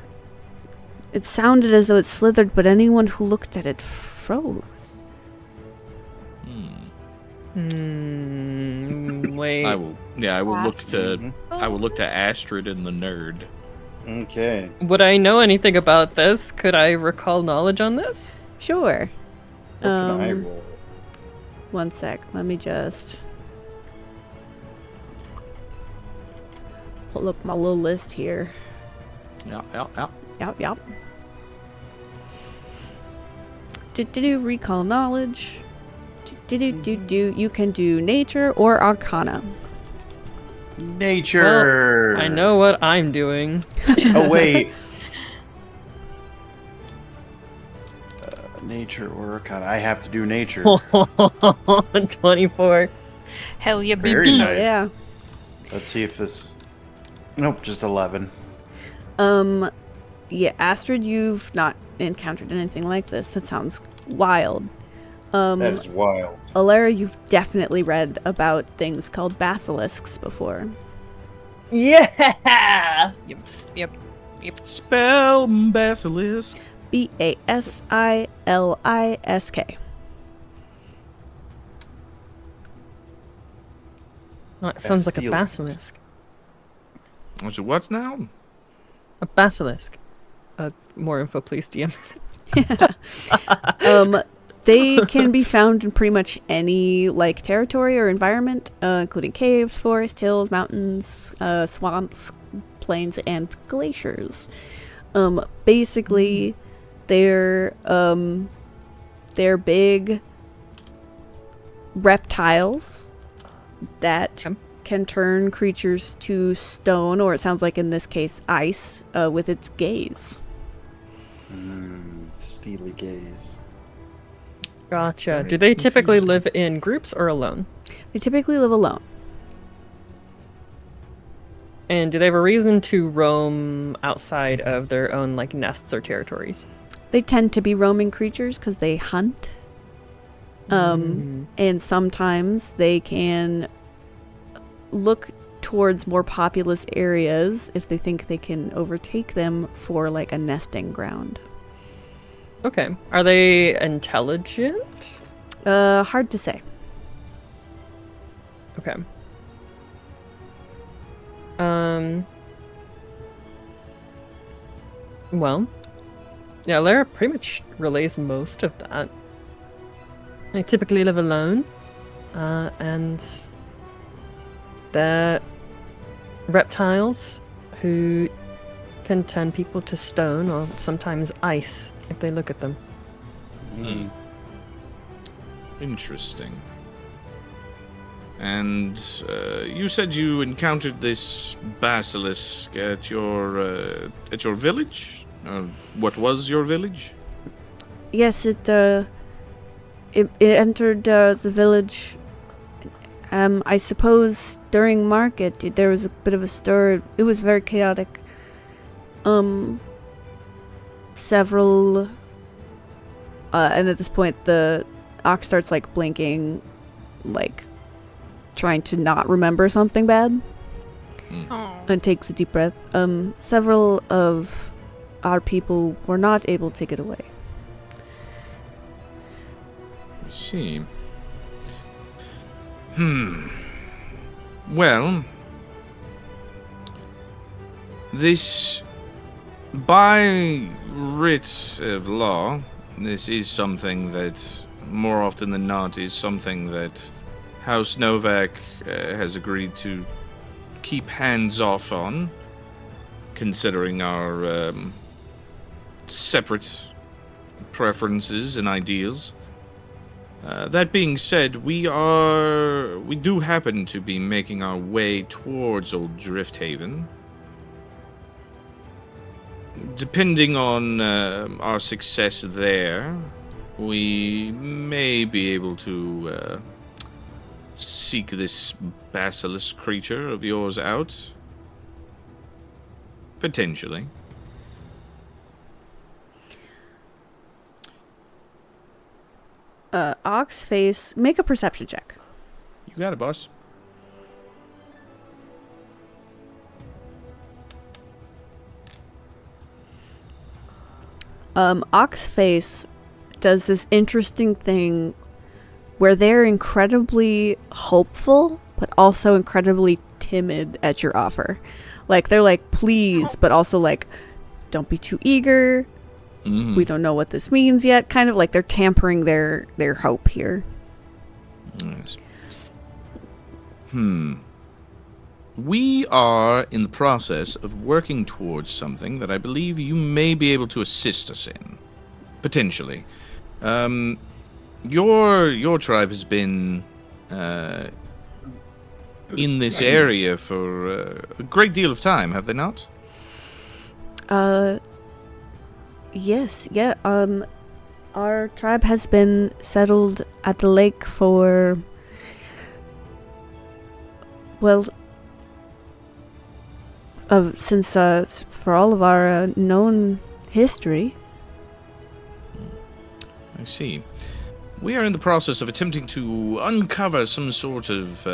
It sounded as though it slithered, but anyone who looked at it froze. Wait. I will look to Astrid and the nerd. Okay. Would I know anything about this? Could I recall knowledge on this? Sure. What can I roll? One sec. Let me just pull up my little list here. Yeah. Yep. Do recall knowledge. Do. You can do nature or arcana. Nature. Well, I know what I'm doing. Oh wait. Nature or arcana. I have to do nature. 24. Hell yeah, baby. Very nice. Yeah. Let's see if this is... Nope, just 11. Yeah, Astrid, you've not encountered anything like this. That sounds wild. That is wild. Alara, you've definitely read about things called basilisks before. Yeah! Yep. Spell basilisk. Basilisk. Oh, it sounds like a Basilisk. basilisk. What's it? What's now? A basilisk. More info, please, DM. They can be found in pretty much any like territory or environment, including caves, forests, hills, mountains, swamps, plains, and glaciers. Basically, they're big reptiles that can turn creatures to stone, or it sounds like in this case, ice, with its gaze. Steely gaze. Gotcha. Do they typically live in groups or alone? They typically live alone. And do they have a reason to roam outside of their own like nests or territories? They tend to be roaming creatures because they hunt. And sometimes they can look towards more populous areas if they think they can overtake them for like a nesting ground. Okay. Are they intelligent? Hard to say. Okay. Well, yeah, Lara pretty much relays most of that. They typically live alone, and they're reptiles who can turn people to stone or sometimes ice if they look at them. Interesting. And you said you encountered this basilisk at your village? What was your village? Yes, it entered the village. I suppose during market there was a bit of a stir. It was very chaotic. Several. And at this point, the ox starts like blinking, like trying to not remember something bad, and takes a deep breath. Several of our people were not able to get away. I see. Well, this, by writ of law, this is something that, more often than not, is something that House Novak has agreed to keep hands off on, considering our separate preferences and ideals. That being said, we do happen to be making our way towards Old Drifthaven. Depending on our success there, we may be able to seek this basilisk creature of yours out. Potentially. Oxface, make a perception check. You got it, boss. Oxface does this interesting thing where they're incredibly hopeful, but also incredibly timid at your offer. Like, they're like, please, but also like, don't be too eager. We don't know what this means yet. Kind of like they're tampering their hope here. Yes. We are in the process of working towards something that I believe you may be able to assist us in. Potentially. Your tribe has been in this area for a great deal of time, have they not? Yes, yeah. Our tribe has been settled at the lake for, well, since for all of our known history. I see. We are in the process of attempting to uncover some sort of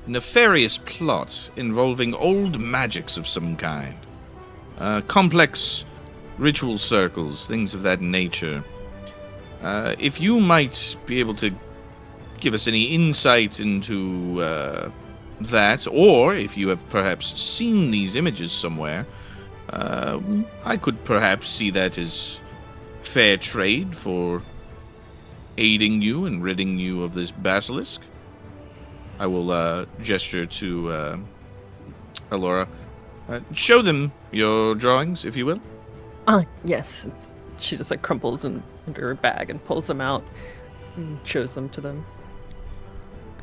nefarious plot involving old magics of some kind. Complex ritual circles, things of that nature. If you might be able to give us any insight into that, or if you have perhaps seen these images somewhere, I could perhaps see that as fair trade for aiding you and ridding you of this basilisk. I will gesture to Alora. Show them your drawings, if you will. Yes. She just like crumples under her bag and pulls them out and shows them to them.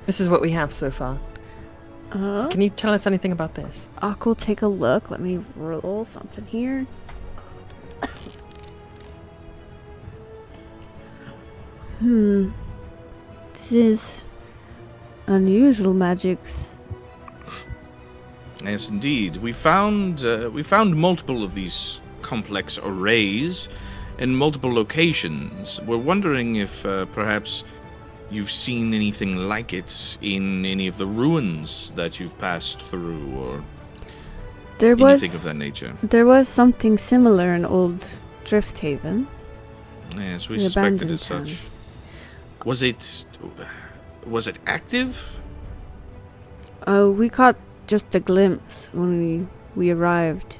This is what we have so far. Can you tell us anything about this? Ak will take a look. Let me roll something here. This is unusual magics. Yes, indeed. We found multiple of these complex arrays in multiple locations. We're wondering if perhaps you've seen anything like it in any of the ruins that you've passed through, or anything of that nature. There was something similar in old Drifthaven. Yes, we The suspected abandoned as such. town. Was it active? We caught just a glimpse when we arrived.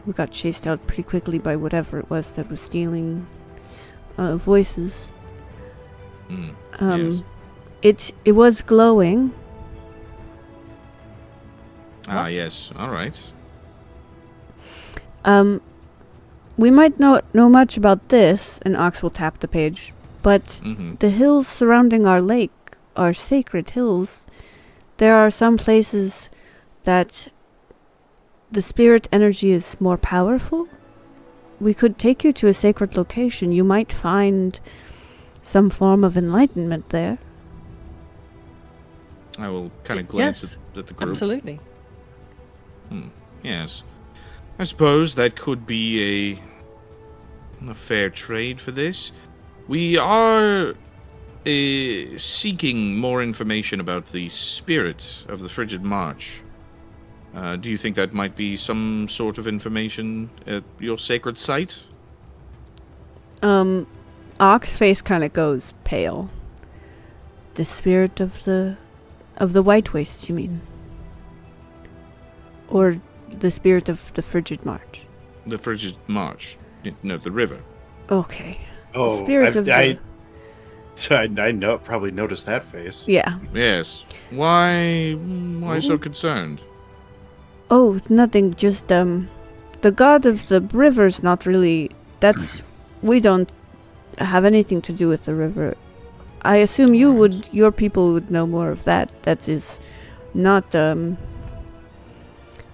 We got chased out pretty quickly by whatever it was that was stealing voices. Yes. It was glowing. Ah, yes. All right. We might not know much about this, and Ox will tap the page, but the hills surrounding our lake are sacred hills. There are some places that the spirit energy is more powerful. We could take you to a sacred location. You might find some form of enlightenment there. I will kind of glance at the group. Absolutely. Yes. I suppose that could be a fair trade for this. We are seeking more information about the spirit of the Frigid March. Do you think that might be some sort of information at your sacred site? Ox face kind of goes pale. The spirit of the White Waste, you mean? Or the spirit of the Frigid March? The Frigid March. No, the river. Okay. Oh, the spirit of the... I know, probably noticed that face. Yeah. Yes. Why so concerned? Oh, nothing, just, the god of the river's not really... We don't have anything to do with the river. I assume your people would know more of that. That is not,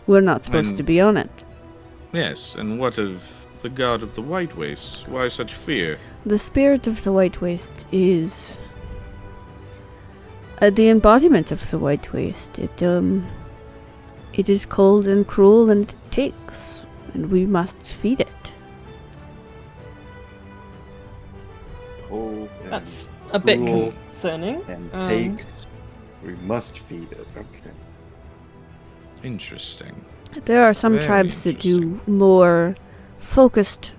we're not supposed to be on it. Yes, and what of the god of the White Waste? Why such fear? The spirit of the White Waste is the embodiment of the White Waste. It is cold and cruel and it takes, and we must feed it. Cold That's a bit cruel concerning. and takes. We must feed it. Okay. Interesting. There are some Very tribes that do more focused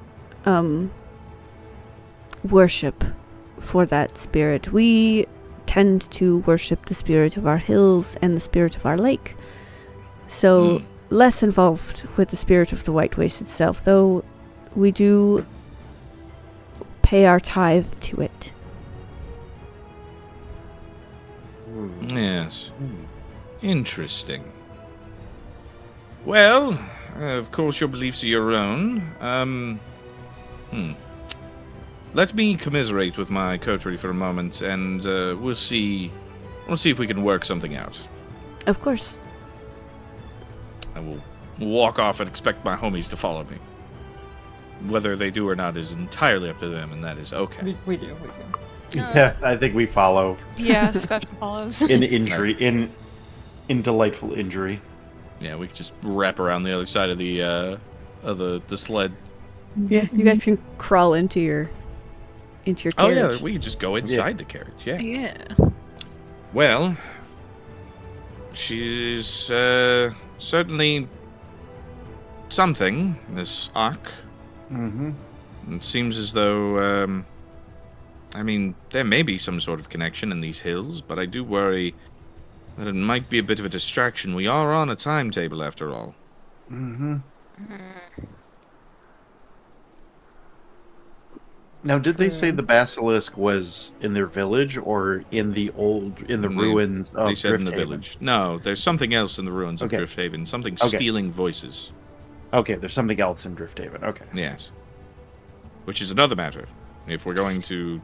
worship for that spirit. We tend to worship the spirit of our hills and the spirit of our lake. So less involved with the spirit of the White Waste itself, though we do pay our tithe to it. Yes. Interesting. Well, of course your beliefs are your own. Let me commiserate with my coterie for a moment, and we'll see if we can work something out. Of course. I will walk off and expect my homies to follow me. Whether they do or not is entirely up to them, and that is okay. We do. Yeah, I think we follow. Yeah, special follows. In injury, in delightful injury. Yeah, we can just wrap around the other side of the sled. Yeah, you guys can crawl into your carriage. Oh yeah, we can just go inside the carriage. Yeah. Yeah. Well, she's certainly something, this Ak. Mm-hmm. It seems as though, there may be some sort of connection in these hills, but I do worry that it might be a bit of a distraction. We are on a timetable, after all. Mm-hmm. Now, did they say the basilisk was in their village or in the ruins of They said in the Drifthaven? village. No, there's something else in the ruins of Okay. Drifthaven. Something Okay. stealing voices. Okay, there's something else in Drifthaven. Okay. Yes. Which is another matter. If we're going to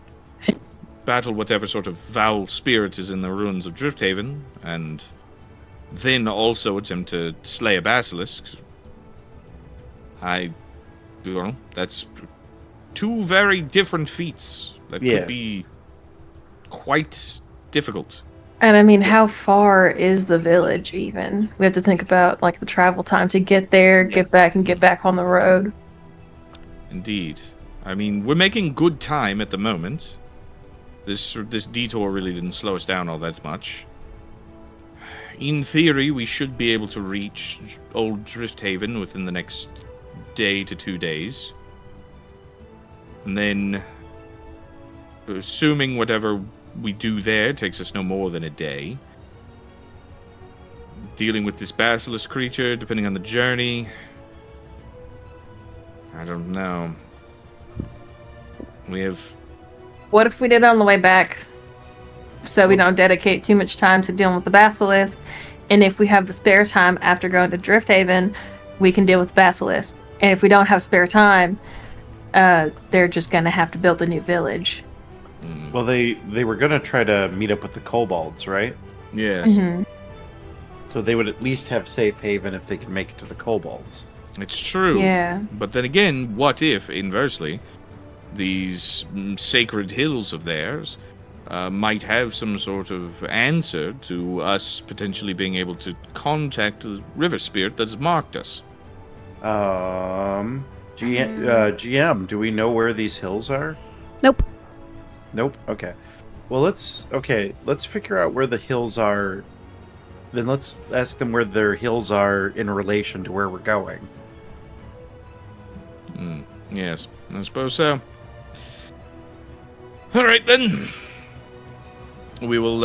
battle whatever sort of foul spirit is in the ruins of Drifthaven, and then also attempt to slay a basilisk, that's two very different feats that Yes. could be quite difficult. And I mean, how far is the village even? We have to think about like the travel time to get there, get back, and get back on the road. Indeed. I mean, we're making good time at the moment. This detour really didn't slow us down all that much. In theory, we should be able to reach Old Drifthaven within the next day to 2 days. And then, assuming whatever we do there takes us no more than a day, dealing with this basilisk creature, depending on the journey, I don't know. We have... What if we did it on the way back? So we don't dedicate too much time to dealing with the basilisk. And if we have the spare time after going to Drifthaven, we can deal with the basilisk. And if we don't have spare time, they're just going to have to build a new village. Well, they were going to try to meet up with the kobolds, right? Yes. Mm-hmm. So they would at least have safe haven if they can make it to the kobolds. It's true. Yeah. But then again, what if, inversely, these sacred hills of theirs might have some sort of answer to us potentially being able to contact the river spirit that's marked us? GM, do we know where these hills are? Nope. Nope. Okay. Well, let's figure out where the hills are. Then let's ask them where their hills are in relation to where we're going. Yes, I suppose so. All right then. We will.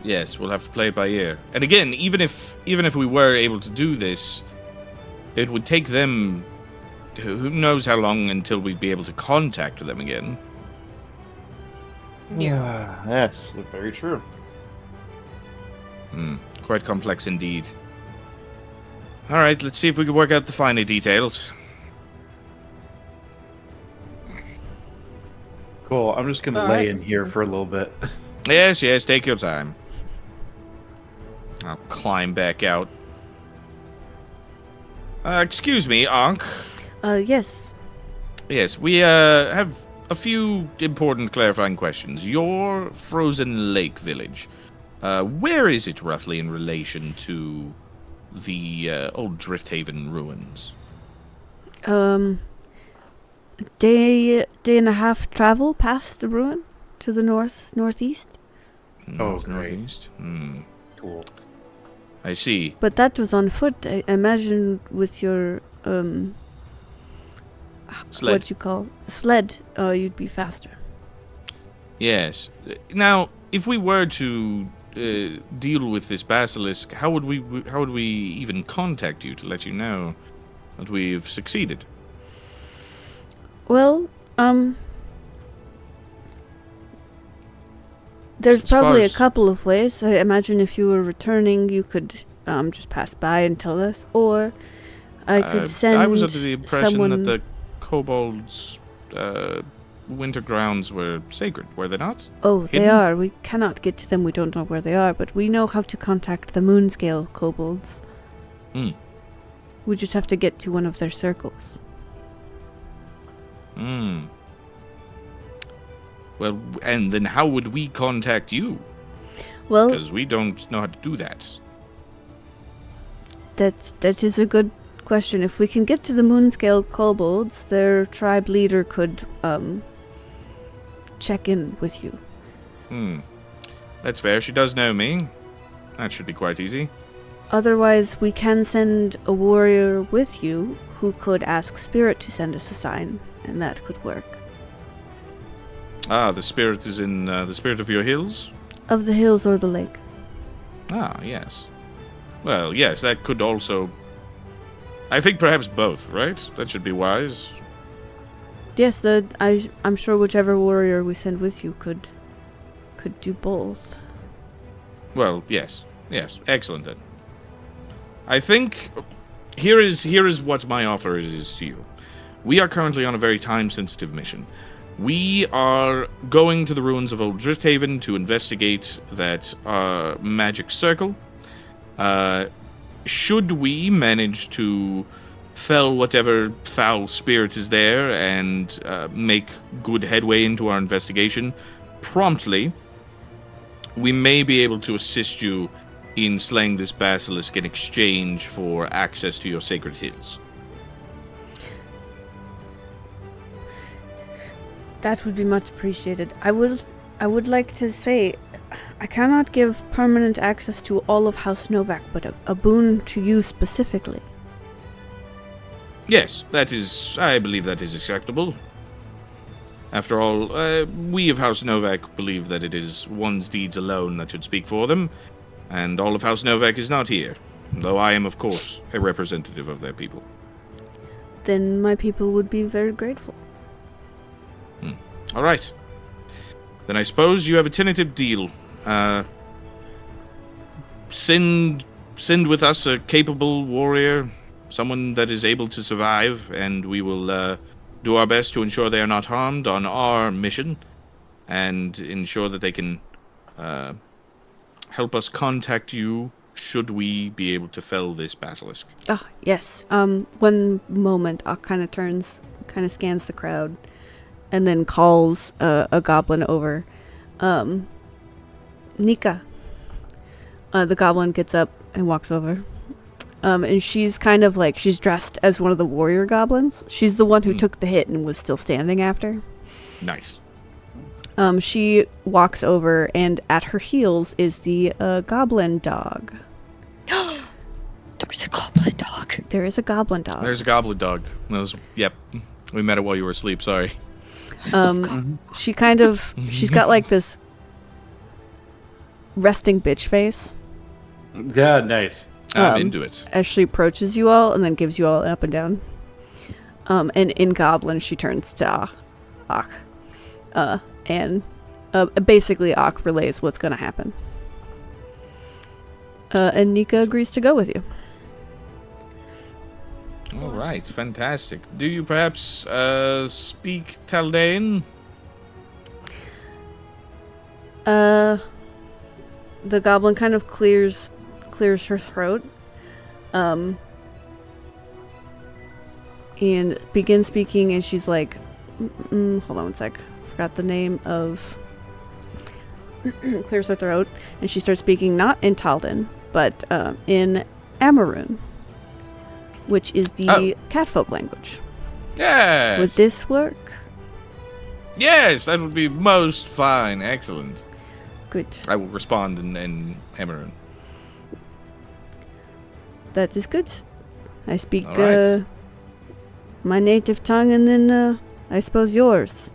Yes, we'll have to play it by ear. And again, even if we were able to do this, it would take them. Who knows how long until we'd be able to contact them again. Yeah. Yes, very true. Quite complex indeed. All right, let's see if we can work out the finer details. Cool. I'm just gonna lay in here for a little bit. Yes, take your time. I'll climb back out. Excuse me, Ankh. Yes. Yes, we have a few important clarifying questions. Your Frozen Lake village, where is it roughly in relation to the old Drifthaven ruins? Day and a half travel past the ruin to the northeast. North, great. northeast? Cool. I see. But that was on foot. I imagine with your Sled. what you call sled, you'd be faster. Yes. Now, if we were to deal with this basilisk, how would we even contact you to let you know that we've succeeded? Well, there's As far probably as- a couple of ways. I imagine if you were returning, you could just pass by and tell us, or I could send I was under the impression someone. that the kobolds' winter grounds were sacred, were they not? Oh, they hidden? are. We cannot get to them. We don't know where they are, but we know how to contact the Moonscale kobolds. We just have to get to one of their circles. Well, and then how would we contact you? Well, Because we don't know how to do that. that is a good question. If we can get to the Moonscale kobolds, their tribe leader could check in with you. That's fair. She does know me. That should be quite easy. Otherwise, we can send a warrior with you who could ask Spirit to send us a sign, and that could work. Ah, the spirit is in the spirit of your hills? Of the hills or the lake. Ah, yes. Well, yes, that could also... I think perhaps both, right? That should be wise. Yes, I'm sure whichever warrior we send with you could do both. Well, yes. Yes, excellent then. I think here is what my offer is to you. We are currently on a very time-sensitive mission. We are going to the ruins of Old Drifthaven to investigate that magic circle. Should we manage to fell whatever foul spirit is there and make good headway into our investigation promptly, we may be able to assist you in slaying this basilisk in exchange for access to your sacred hills. That would be much appreciated. I would like to say, I cannot give permanent access to all of House Novak, but a boon to you specifically. Yes, I believe that is acceptable. After all, we of House Novak believe that it is one's deeds alone that should speak for them, and all of House Novak is not here, though I am, of course, a representative of their people. Then my people would be very grateful. All right. Then I suppose you have a tentative deal. Send with us a capable warrior, someone that is able to survive, and we will do our best to ensure they are not harmed on our mission, and ensure that they can help us contact you should we be able to fell this basilisk. Ah, yes. One moment, Ak kind of scans the crowd, and then calls a goblin over. Nika. The goblin gets up and walks over. And she's kind of like, she's dressed as one of the warrior goblins. She's the one who took the hit and was still standing after. Nice. She walks over, and at her heels is the goblin dog. There's a goblin dog. There is a goblin dog. There's a goblin dog. Yep. We met it while you were asleep, sorry. She kind of, she's got like this resting bitch face. Yeah, nice. I'm into it. As she approaches you all and then gives you all an up and down. And in Goblin, she turns to Ak. And basically Ak relays what's going to happen. And Nika agrees to go with you. All right, fantastic. Do you perhaps speak Taldane? The goblin kind of clears her throat, and begins speaking, and she's like, hold on one sec, forgot the name of, clears her throat, and she starts speaking not in Taldan, but in Amaroon, which is the catfolk language. Yes! Would this work? Yes, that would be most fine. Excellent. Good. I will respond in Amaroon. That is good. I speak All right. my native tongue, and then I suppose yours.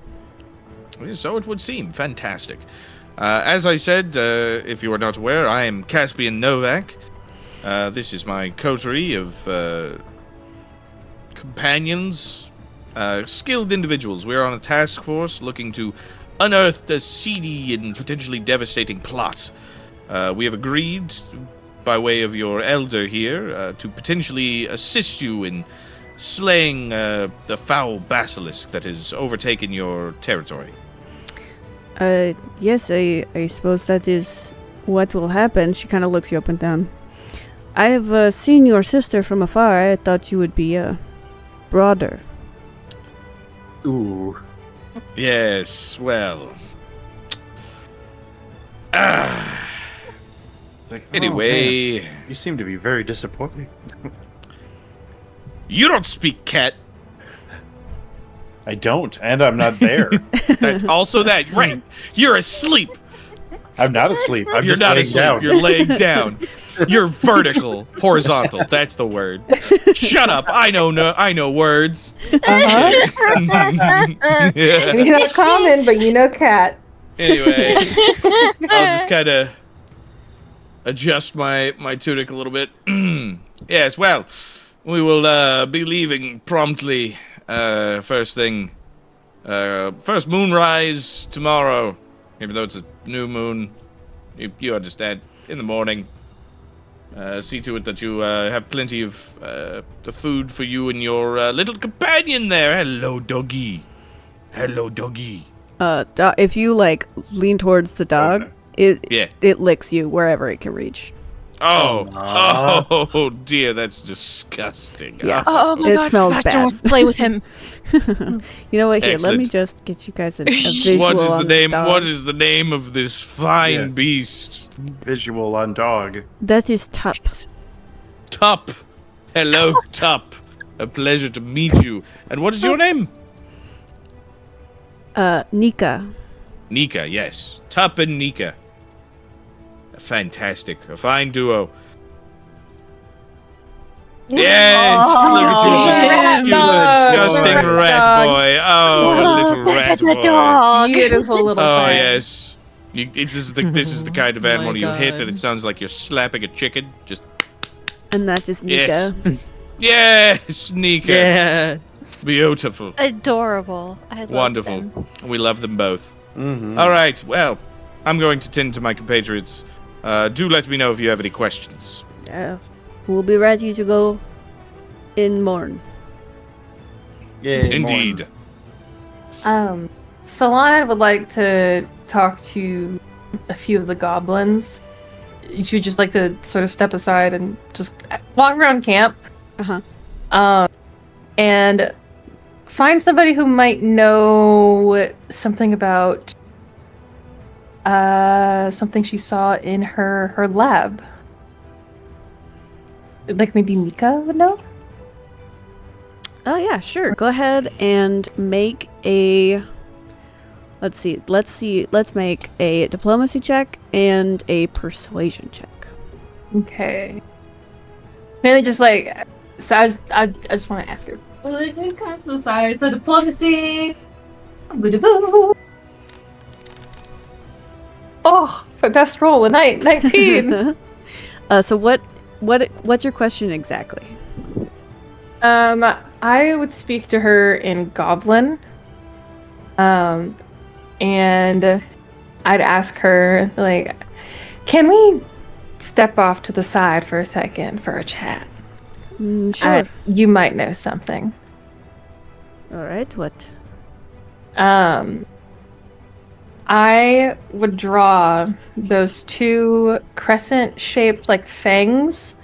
So it would seem. Fantastic. As I said, if you are not aware, I am Caspian Novak. This is my coterie of companions, skilled individuals. We are on a task force looking to unearth a seedy and potentially devastating plot. We have agreed, by way of your elder here, to potentially assist you in slaying the foul basilisk that has overtaken your territory. Yes, I suppose that is what will happen. She kind of looks you up and down. I have seen your sister from afar. I thought you would be broader. Ooh. Yes, well. It's like, Anyway. oh, man, you seem to be very disappointed. You don't speak cat. I don't, and I'm not there. Also that, right. You're asleep. I'm not asleep. I'm You're just not laying asleep. down. You're laying down. You're vertical. Horizontal. That's the word. Shut up. I know words. Uh-huh. Yeah. Maybe not common, but you know cat. Anyway, I'll just kind of adjust my tunic a little bit. Yes, well, we will be leaving promptly. First moonrise tomorrow. Even though it's a new moon, you understand. In the morning. See to it that you have plenty of the food for you and your little companion there. Hello, doggy. Hello, doggy. If you like lean towards the dog, it licks you wherever it can reach. Oh dear, that's disgusting. Yeah. Oh my It god, smells Sebastian bad. wants to play with him. You know what? Here, let me Excellent. just get you guys a visual What is the on name? this dog. What is the name of this fine Yeah. beast? Visual on dog. That is Tup. Top. Hello, Top. A pleasure to meet you. And what is your name? Nika. Nika, yes. Top and Nika. Fantastic. A fine duo. Yes! Look at you, disgusting dog. rat boy. Oh, a little rat boy. dog. Beautiful little Oh, thing. yes. This is the kind of Oh my animal you hit, and God. it sounds like you're slapping a chicken. Just And that is Nika. yes, Nika. Yeah. Beautiful, Adorable. I love wonderful. them. We love them both. Mm-hmm. All right. Well, I'm going to tend to my compatriots. Do let me know if you have any questions. We'll be ready to go in morn. Yay, Indeed. Solana would like to talk to a few of the goblins. She would just like to sort of step aside and just walk around camp. And find somebody who might know something about something she saw in her lab. Like maybe Mika would know? Oh yeah, sure. Go ahead and make a. Let's make a diplomacy check and a persuasion check. Okay. Mainly just like, so I just want to ask her. Well, it comes to the side. So diplomacy. Boo-da-boo. Oh, my best roll, a 19. So what's your question exactly? I would speak to her in Goblin. And I'd ask her, like, can we step off to the side for a second for a chat? Sure. You might know something. All right. What? I would draw those two crescent-shaped, like, fangs,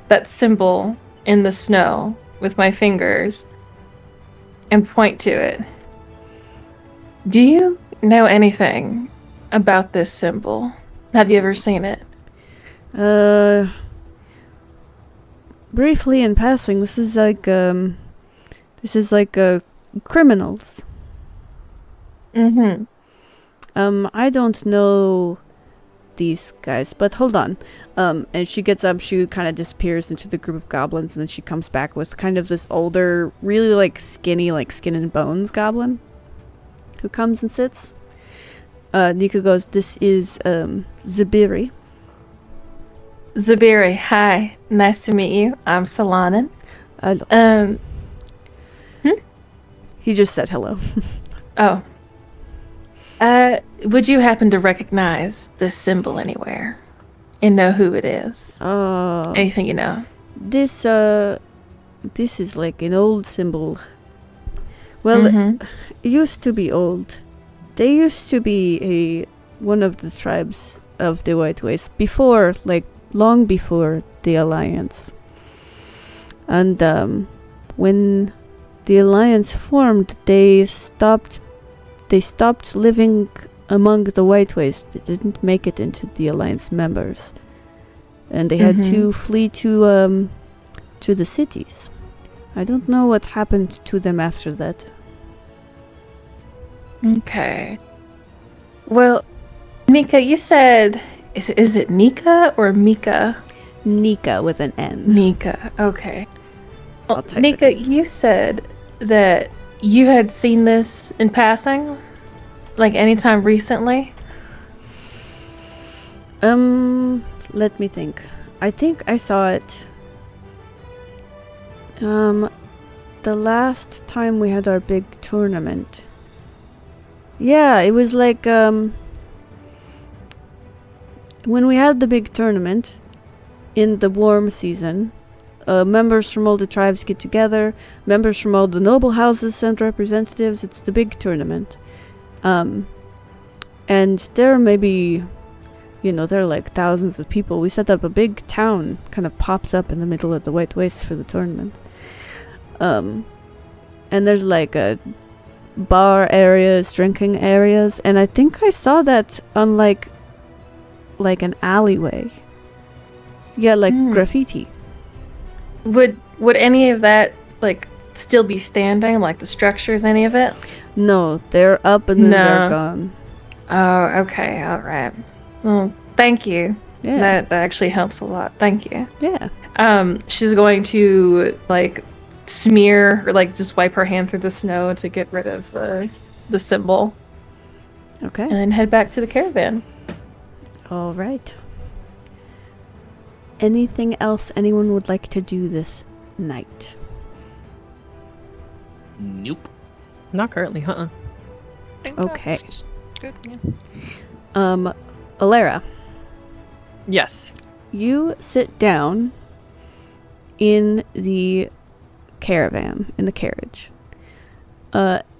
that symbol in the snow with my fingers, and point to it. Do you know anything about this symbol? Have you ever seen it? Briefly in passing, this is like criminals. Mm-hmm. I don't know these guys, but hold on. And she gets up, she kind of disappears into the group of goblins, and then she comes back with kind of this older, really like skinny, like skin and bones goblin who comes and sits. Nika goes, this is Zabiri. Zabiri, hi. Nice to meet you. I'm Solanin. Hello. He just said hello. Oh. Would you happen to recognize this symbol anywhere? And know who it is? Anything you know? This is like an old symbol. Well, Mhm. it used to be old. They used to be one of the tribes of the White Waste before, like long before the Alliance. And when the Alliance formed, they stopped living among the White Waste. They didn't make it into the Alliance members, and they had to flee to the cities. I don't know what happened to them after that. Okay. Well, Mika, you said, is it Nika or Mika? Nika with an N. Nika. Okay. I'll Well, type it Nika, in. you said that you had seen this in passing, like anytime recently. Let me think. I think I saw it. The last time we had our big tournament. Yeah, it was like, when we had the big tournament, in the warm season, members from all the tribes get together. Members from all the noble houses send representatives. It's the big tournament. And there may be, there are like thousands of people. We set up a big town, kind of pops up in the middle of the White Waste for the tournament. And there's like a bar areas, drinking areas, and I think I saw that on like an alleyway. Yeah, like graffiti. Would any of that like still be standing? Like the structures, any of it? No, they're up and then they're gone. Oh, okay, all right. Well, thank you. Yeah. That actually helps a lot. Thank you. Yeah. She's going to like smear or like just wipe her hand through the snow to get rid of the symbol, Okay. and then head back to the caravan. All right. Anything else anyone would like to do this night? Nope. Not currently, huh? I think Okay. that's Good. Yeah. Alara, Yes. you sit down in the caravan, in the carriage,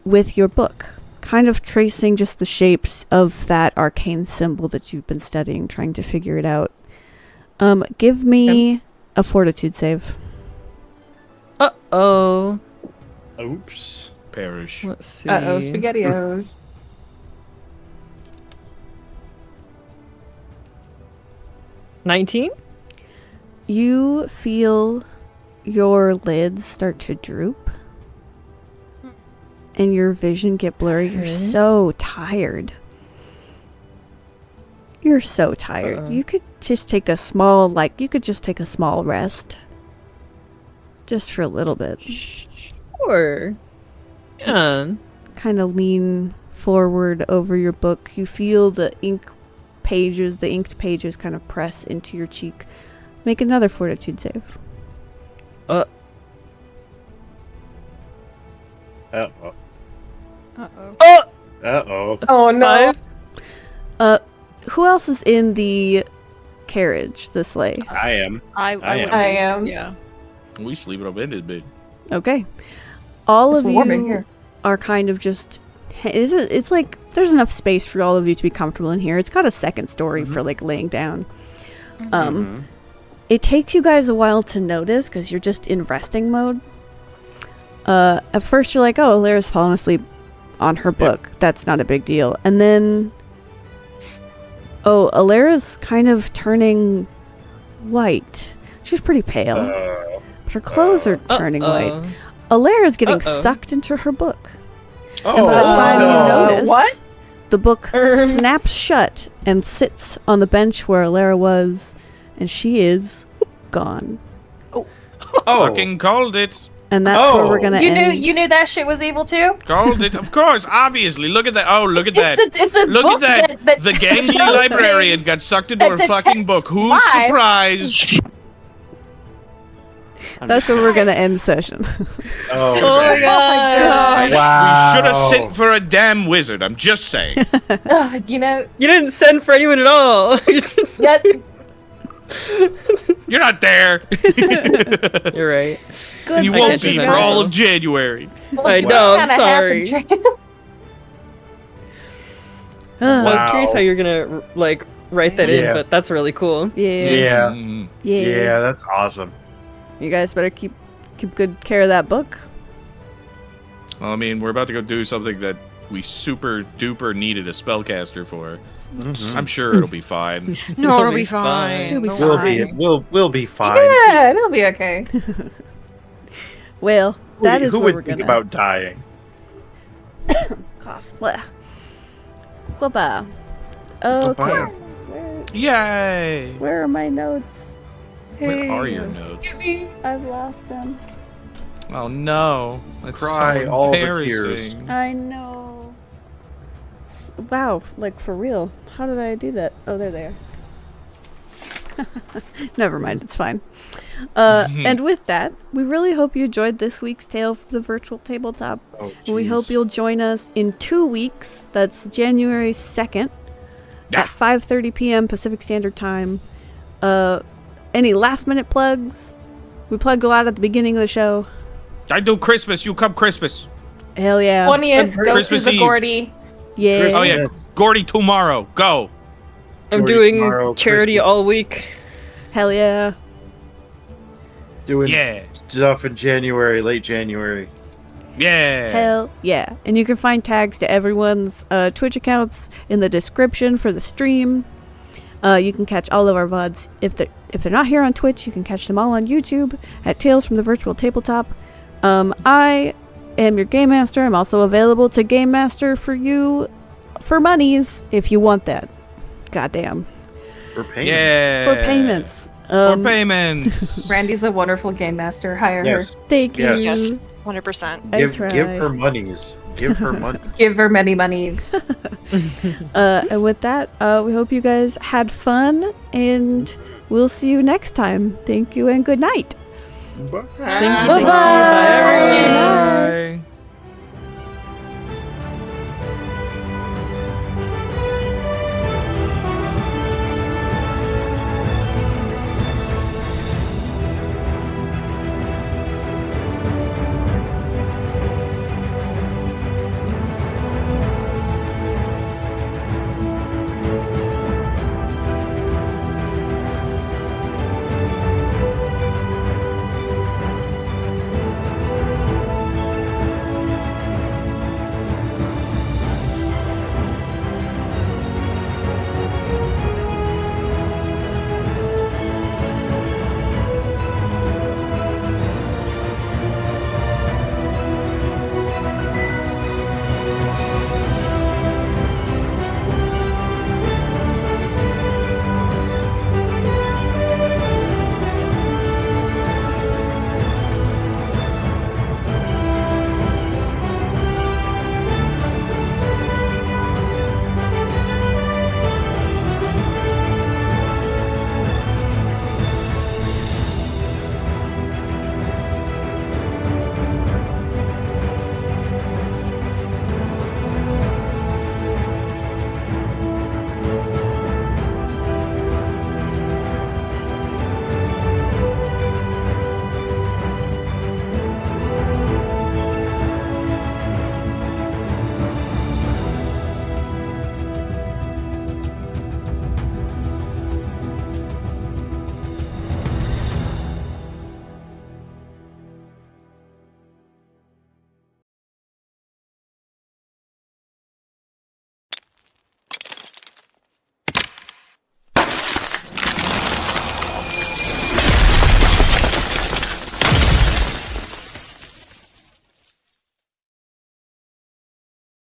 with your book, kind of tracing just the shapes of that arcane symbol that you've been studying, trying to figure it out. Give me a fortitude save. Uh-oh. Oops. Perish. Let's see. Uh-oh, SpaghettiOs. 19? You feel your lids start to droop and your vision get blurry. You're so tired. You're so tired. You could just take a small rest. Just for a little bit. Sure. Yeah. Kind of lean forward over your book. You feel the inked pages kind of press into your cheek. Make another fortitude save. Uh-oh. Uh-oh. Uh-oh. Oh no. 5? Who else is in the carriage, the sleigh? I am. I am. Yeah. We sleep it up in this bit. Okay. All It's of warm in you here. are kind of just... It's like there's enough space for all of you to be comfortable in here. It's got a second story for like laying down. It takes you guys a while to notice because you're just in resting mode. At first you're like, oh, Alara's fallen asleep on her book. That's not a big deal. And then... Oh, Alara's kind of turning white. She's pretty pale. But her clothes are turning white. Alara's getting sucked into her book. And by the time you notice, What? the book snaps shut and sits on the bench where Alara was, and she is gone. Fucking called it. And that's where we're gonna end. You knew that shit was evil too? Called it. Of course, obviously. Look at that. Oh, look at that. It's a Look book at that. that The gangly shows librarian things got sucked into her that fucking detects book. Who's life. surprised? That's where we're gonna end session. Oh, Oh my god. Wow. We should have sent for a damn wizard. I'm just saying. You know, You didn't send for anyone at all. that, You're not there. You're right. And you I won't catch be you for guys. all of January. I know, I'm kinda sorry. happened. I was Wow. curious how you're gonna like write that Yeah. in, but that's really cool. Yeah. Mm. Yeah, that's awesome. You guys better keep good care of that book. Well, I mean, we're about to go do something that we super duper needed a spellcaster for. I'm sure it'll be fine. No, it'll be fine. fine. It'll be Don't We'll worry. be we'll be fine. Yeah, it'll be okay. Well, that is Who where would we're think gonna about dying? cough. Blah. Blah. Okay. Yay! Where are my notes? Where are your notes? I've lost them. Oh no! That's Cry so all the embarrassing. tears. I know. Wow, like for real. How did I do that? Oh, they're there. Never mind, it's fine. And with that, we really hope you enjoyed this week's Tale of the Virtual Tabletop. Oh, We hope jeez. you'll join us in 2 weeks. That's January 2nd Yeah. at 5:30 p.m. Pacific Standard Time. any last minute plugs? We plugged a lot at the beginning of the show. I do Christmas. You come Christmas. Hell yeah. 20th, go Christmas to the Eve. Gordy. Yeah. Oh yeah, Gordy tomorrow. Go. I'm Gordy doing tomorrow, charity Christmas. all week. Hell yeah. Doing Yeah. stuff in January, late January. Yeah. Hell yeah. And you can find tags to everyone's Twitch accounts in the description for the stream. You can catch all of our VODs. If they're not here on Twitch, you can catch them all on YouTube at Tales from the Virtual Tabletop. I am your Game Master. I'm also available to Game Master for you for monies if you want that. Goddamn. For payment. Yeah. For payments. For payments. Randy's a wonderful game master. Hire Yes. Thank you. Yes. Yes, 100%. I Give try. her monies. Give her money. her. Give her many monies. And with that, we hope you guys had fun, and we'll see you next time. Thank you and good night. Bye. Thank you. Bye-bye. Thank you. Bye, everyone.